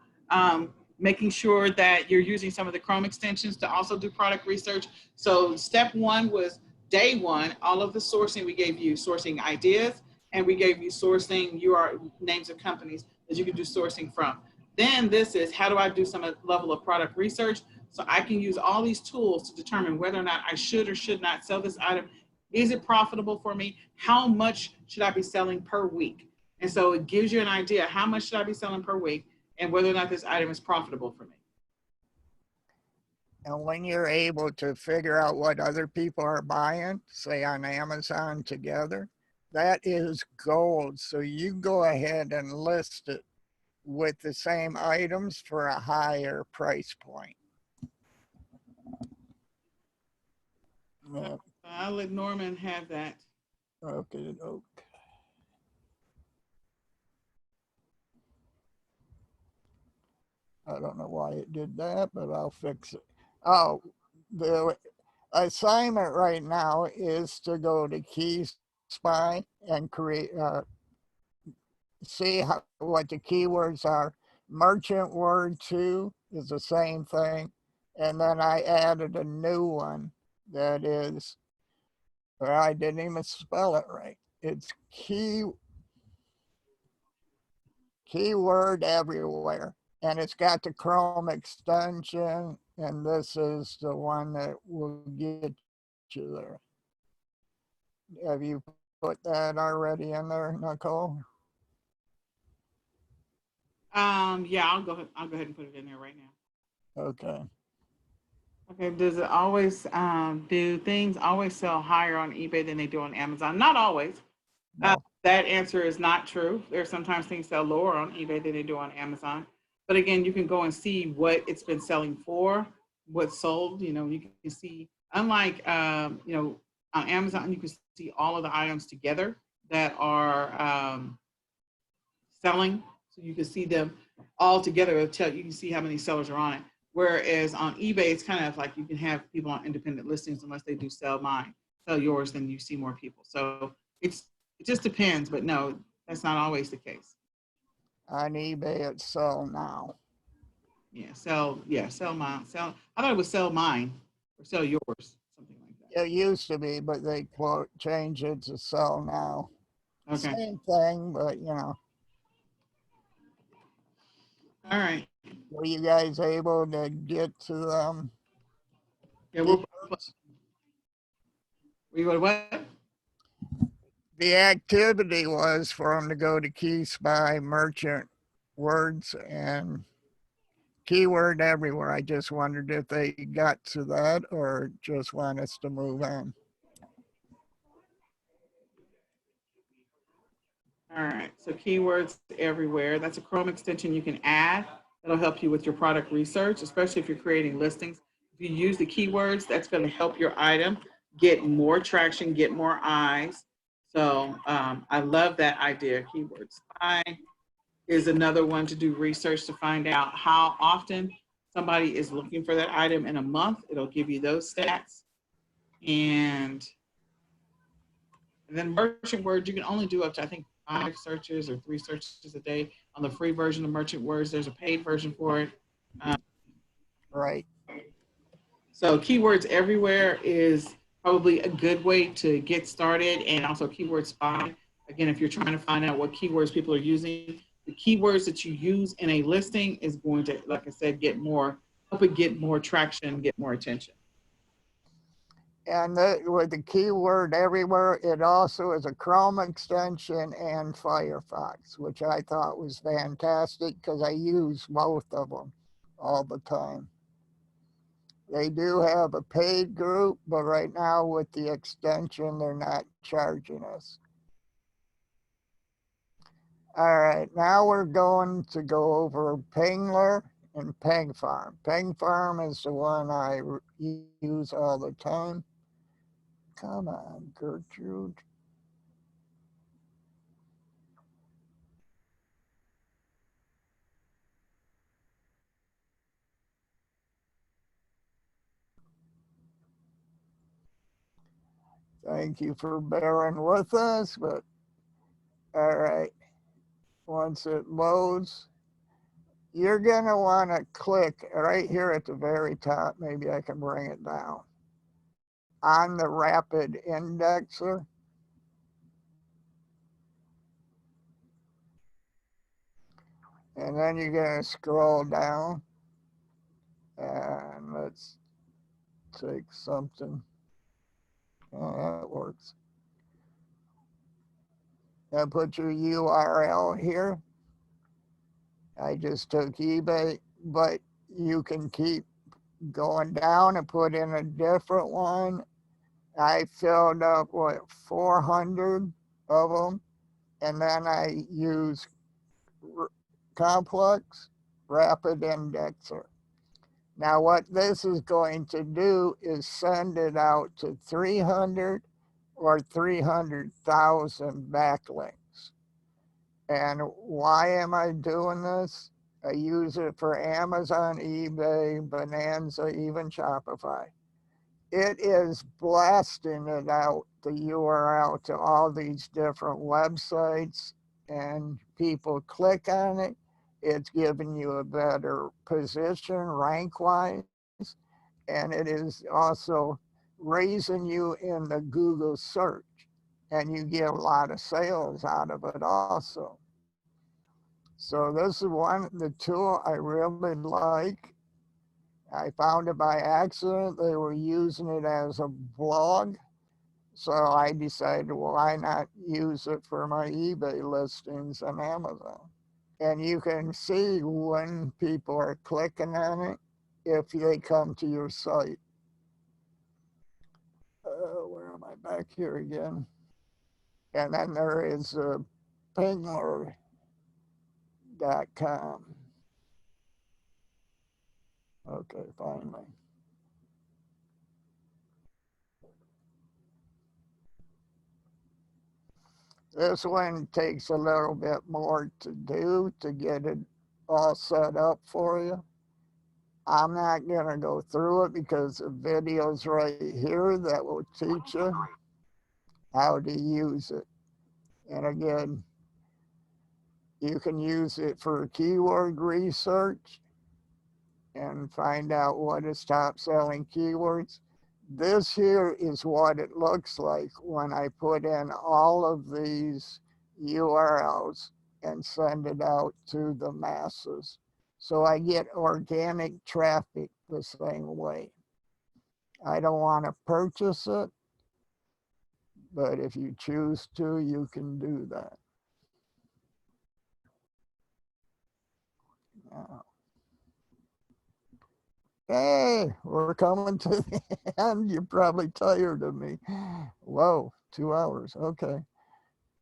making sure that you're using some of the Chrome extensions to also do product research. So step 1 was day 1, all of the sourcing. We gave you sourcing ideas, and we gave you sourcing names of companies that you can do sourcing from. Then this is how do I do some level of product research so I can use all these tools to determine whether or not I should or should not sell this item. Is it profitable for me? How much should I be selling per week? And so it gives you an idea, how much should I be selling per week and whether or not this item is profitable for me. And when you're able to figure out what other people are buying, say on Amazon together, that is gold. So you go ahead and list it with the same items for a higher price point. I'll let Norman have that. Okay. I don't know why it did that, but I'll fix it. Oh, the assignment right now is to go to Key Spy and create, see what the keywords are. Merchant word 2 is the same thing. And then I added a new one that is, I didn't even spell it right. It's keyword everywhere. And it's got the Chrome extension, and this is the one that will get you there. Have you put that already in there, Nicole? Yeah, I'll go ahead and put it in there right now. Okay. Okay, does it always do things always sell higher on eBay than they do on Amazon? Not always. No. That answer is not true. There's sometimes things sell lower on eBay than they do on Amazon. But again, you can go and see what it's been selling for, what's sold. You know, you can see, unlike, on Amazon, you can see all of the items together that are selling. So you can see them all together. It'll tell you can see how many sellers are on it. Whereas on eBay, it's kind of like you can have people on independent listings unless they do sell yours, then you see more people. So it just depends, but no, that's not always the case. On eBay, it's sell now. Sell mine. I thought it was sell mine or sell yours, something like that. It used to be, but they changed it to sell now. Okay. Same thing, but you know. All right. Were you guys able to get to Yeah, keywords? we go to what? The activity was for them to go to Key Spy Merchant Words and Keyword Everywhere. I just wondered if they got to that or just want us to move on. All right, so keywords everywhere. That's a Chrome extension you can add. That'll help you with your product research, especially if you're creating listings. If you use the keywords, that's going to help your item get more traction, get more eyes. So I love that idea. Keywords Spy is another one to do research to find out how often somebody is looking for that item in a month. It'll give you those stats. And then merchant words, you can only do up to, I think, 5 searches or 3 searches a day. On the free version of merchant words, there's a paid version for it. Right. So keywords everywhere is probably a good way to get started, and also keyword spy. Again, if you're trying to find out what keywords people are using, the keywords that you use in a listing is going to, like I said, help it get more traction, get more attention. And with the keyword everywhere, it also is a Chrome extension and Firefox, which I thought was fantastic because I use both of them all the time. They do have a paid group, but right now with the extension, they're not charging us. All right, now we're going to go over Pingler and Peg Farm. Peg Farm is the one I use all the time. Come on, Gertrude. Thank you for bearing with us, but all right. Once it loads, you're gonna wanna click right here at the very top, maybe I can bring it down, on the rapid indexer. And then you're gonna scroll down and let's take something. Oh, that works. Now put your URL here. I just took eBay, but you can keep going down and put in a different one. I filled up, 400 of them, and then I use complex rapid indexer. Now what this is going to do is send it out to 300 or 300,000 backlinks. And why am I doing this? I use it for Amazon, eBay, Bonanza, even Shopify. It is blasting it out, the URL, to all these different websites, and people click on it. It's giving you a better position rank wise, and it is also raising you in the Google search, and you get a lot of sales out of it also. So this is the tool I really like. I found it by accident. They were using it as a blog, So I decided, well, why not use it for my eBay listings on Amazon? And you can see when people are clicking on it if they come to your site. Where am I? Back here again. And then there is pingler.com. Okay, finally. This one takes a little bit more to do to get it all set up for you. I'm not going to go through it because the video's right here that will teach you how to use it. And again, you can use it for keyword research and find out what is top selling keywords. This here is what it looks like when I put in all of these URLs and send it out to the masses. So I get organic traffic the same way. I don't want to purchase it, but if you choose to, you can do that. Now, hey, we're coming to the end. You're probably tired of me. Whoa, 2 hours. Okay.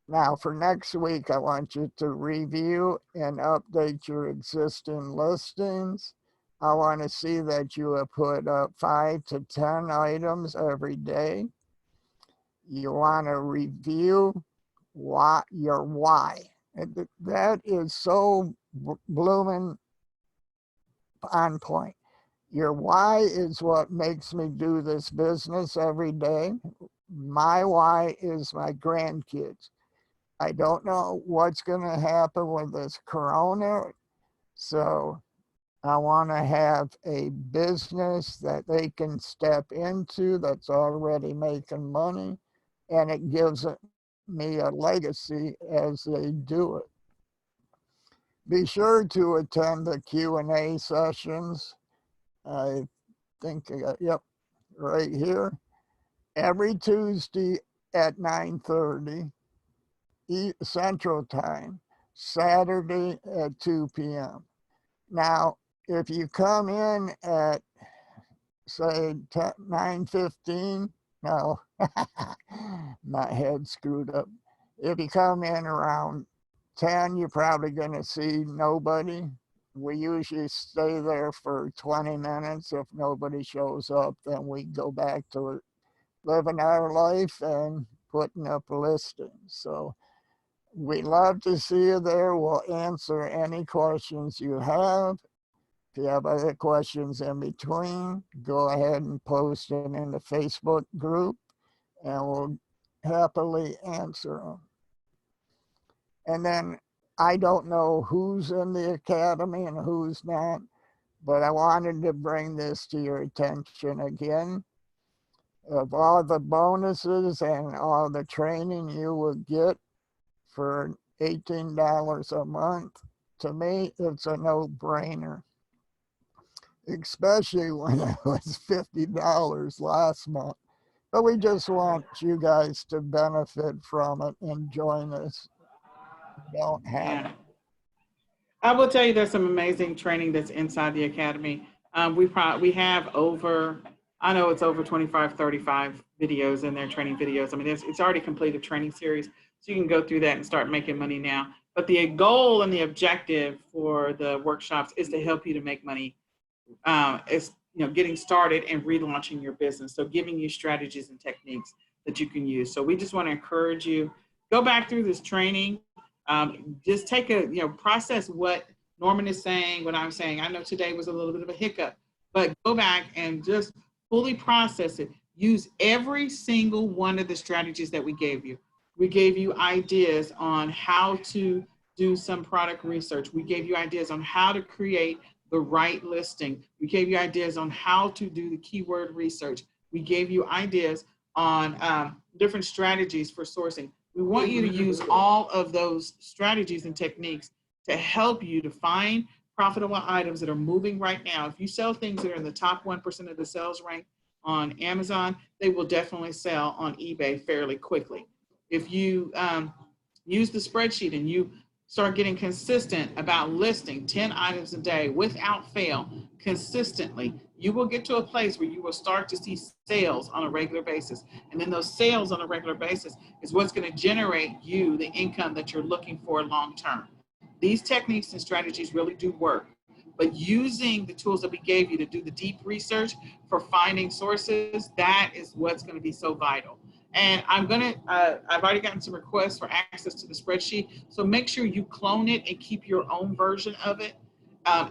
Now, for next week, I want you to review and update your existing listings. I want to see that you have put up 5 to 10 items every day. You want to review your why. And that is so blooming on point. Your why is what makes me do this business every day. My why is my grandkids. I don't know what's going to happen with this corona. So I want to have a business that they can step into that's already making money, and it gives me a legacy as they do it. Be sure to attend the Q&A sessions. I think, yep, right here. Every Tuesday at 9:30 Central Time, Saturday at 2 p.m. Now, if you come in at, say, 9:15, no, my head screwed up. If you come in around 10, you're probably going to see nobody. We usually stay there for 20 minutes. If nobody shows up, then we go back to living our life and putting up listings. So we love to see you there. We'll answer any questions you have. If you have other questions in between, go ahead and post them in the Facebook group and we'll happily answer them. And then I don't know who's in the academy and who's not, but I wanted to bring this to your attention again. Of all the bonuses and all the training you will get for $18 a month, to me, it's a no-brainer, especially when it was $50 last month. But we just want you guys to benefit from it and join us. Don't have it. I will tell you there's some amazing training that's inside the academy. We have over, I know it's over 25, 35 videos in there, training videos. I mean, it's already completed training series, so you can go through that and start making money now. But the goal and the objective for the workshops is to help you to make money. It's getting started and relaunching your business. So giving you strategies and techniques that you can use. So we just want to encourage you, go back through this training. Just take process what Norman is saying, what I'm saying. I know today was a little bit of a hiccup, but go back and just fully process it. Use every single one of the strategies that we gave you. We gave you ideas on how to do some product research. We gave you ideas on how to create the right listing. We gave you ideas on how to do the keyword research. We gave you ideas on different strategies for sourcing. We want you to use all of those strategies and techniques to help you to find profitable items that are moving right now. If you sell things that are in the top 1% of the sales rank, on Amazon, they will definitely sell on eBay fairly quickly. If you use the spreadsheet and you start getting consistent about listing 10 items a day without fail, consistently, you will get to a place where you will start to see sales on a regular basis. And then those sales on a regular basis is what's going to generate you the income that you're looking for long term. These techniques and strategies really do work, but using the tools that we gave you to do the deep research for finding sources, that is what's going to be so vital. And I've already gotten some requests for access to the spreadsheet. So make sure you clone it and keep your own version of it.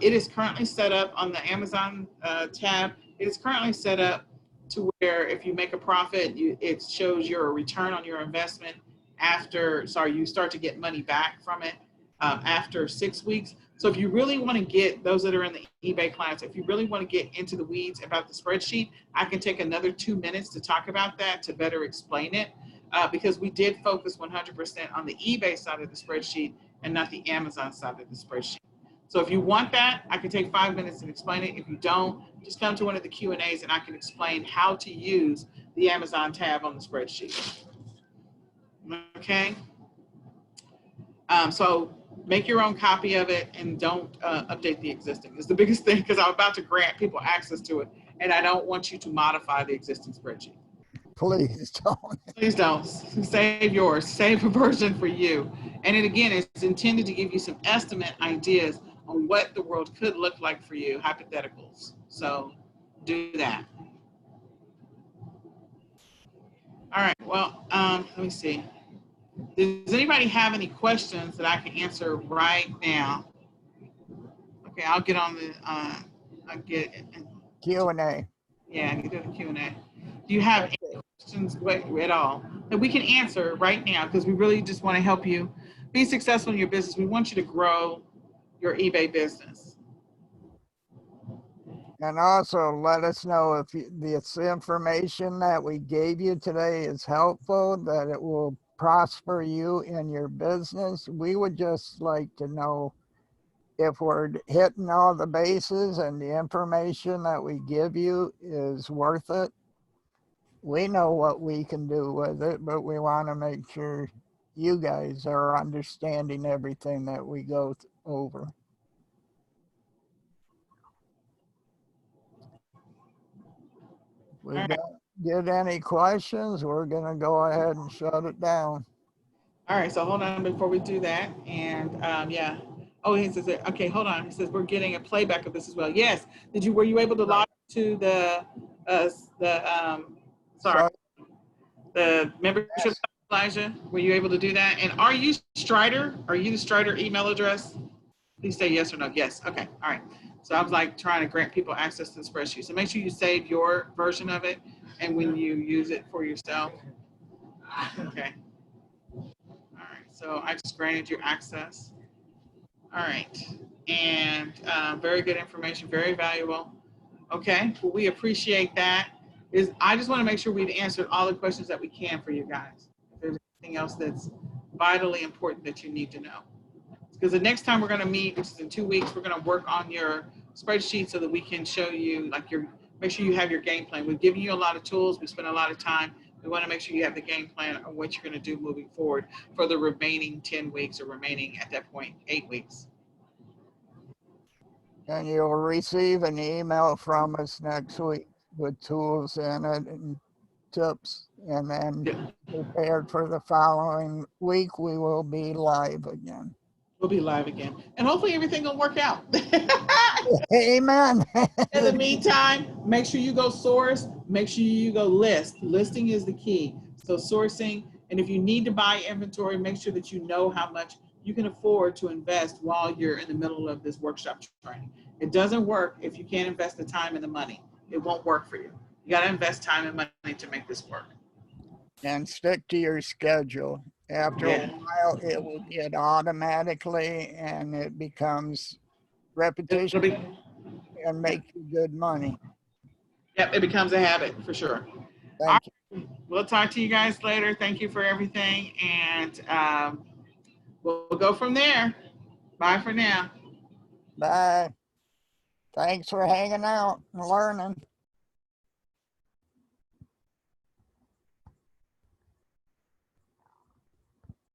It is currently set up on the Amazon tab. It is currently set up to where if you make a profit, it shows your return on your investment you start to get money back from it after 6 weeks. So if you really want to get those that are in the eBay class, if you really want to get into the weeds about the spreadsheet, I can take another 2 minutes to talk about that to better explain it because we did focus 100% on the eBay side of the spreadsheet and not the Amazon side of the spreadsheet. So if you want that, I can take 5 minutes and explain it. If you don't, just come to one of the Q&As and I can explain how to use the Amazon tab on the spreadsheet. Okay? So make your own copy of it and don't update the existing. It's the biggest thing because I'm about to grant people access to it and I don't want you to modify the existing spreadsheet. Please don't. Please don't. Save yours. Save a version for you. And it again is intended to give you some estimate ideas on what the world could look like for you, hypotheticals. So do that. All right. Well, let me see. Does anybody have any questions that I can answer right now? Okay, I'll get on the, I'll get Q&A. Yeah, you do the Q&A. Do you have any questions at all that we can answer right now? Because we really just want to help you be successful in your business. We want you to grow your eBay business. And also let us know if this information that we gave you today is helpful, that it will prosper you in your business. We would just like to know if we're hitting all the bases and the information that we give you is worth it. We know what we can do with it, but we want to make sure you guys are understanding everything that we go over. We don't get any questions, we're going to go ahead and shut it down. All right, so hold on before we do that. And yeah. Oh, he says, okay, hold on. He says, we're getting a playback of this as well. Yes. Were you able to log to the membership, yes. Elijah? Were you able to do that? And are you Strider? Are you the Strider email address? Please say yes or no. Yes. Okay. All right. So I was like trying to grant people access to the spreadsheet. So make sure you save your version of it and when you use it for yourself. Okay. All right. So I just granted you access. All right. And very good information, very valuable. Okay. Well, we appreciate that. I just want to make sure we've answered all the questions that we can for you guys. If there's anything else that's vitally important that you need to know. Because the next time we're going to meet, which is in 2 weeks, we're going to work on your spreadsheet so that we can show you, make sure you have your game plan. We've given you a lot of tools. We spent a lot of time. We want to make sure you have the game plan on what you're going to do moving forward for the remaining 10 weeks or remaining, at that point, 8 weeks. And you'll receive an email from us next week with tools in it and tips. And then prepared for the following week, we will be live again. We'll be live again. And hopefully everything will work out. Amen. In the meantime, make sure you go source. Make sure you go list. Listing is the key. So sourcing. And if you need to buy inventory, make sure that you know how much you can afford to invest while you're in the middle of this workshop training. It doesn't work if you can't invest the time and the money. It won't work for you. You got to invest time and money to make this work. And stick to your schedule. After a while, it will get automatically and it becomes repetition and make you good money. Yep, it becomes a habit for sure. Thank you. We'll talk to you guys later. Thank you for everything. And we'll go from there. Bye for now. Bye. Thanks for hanging out and learning.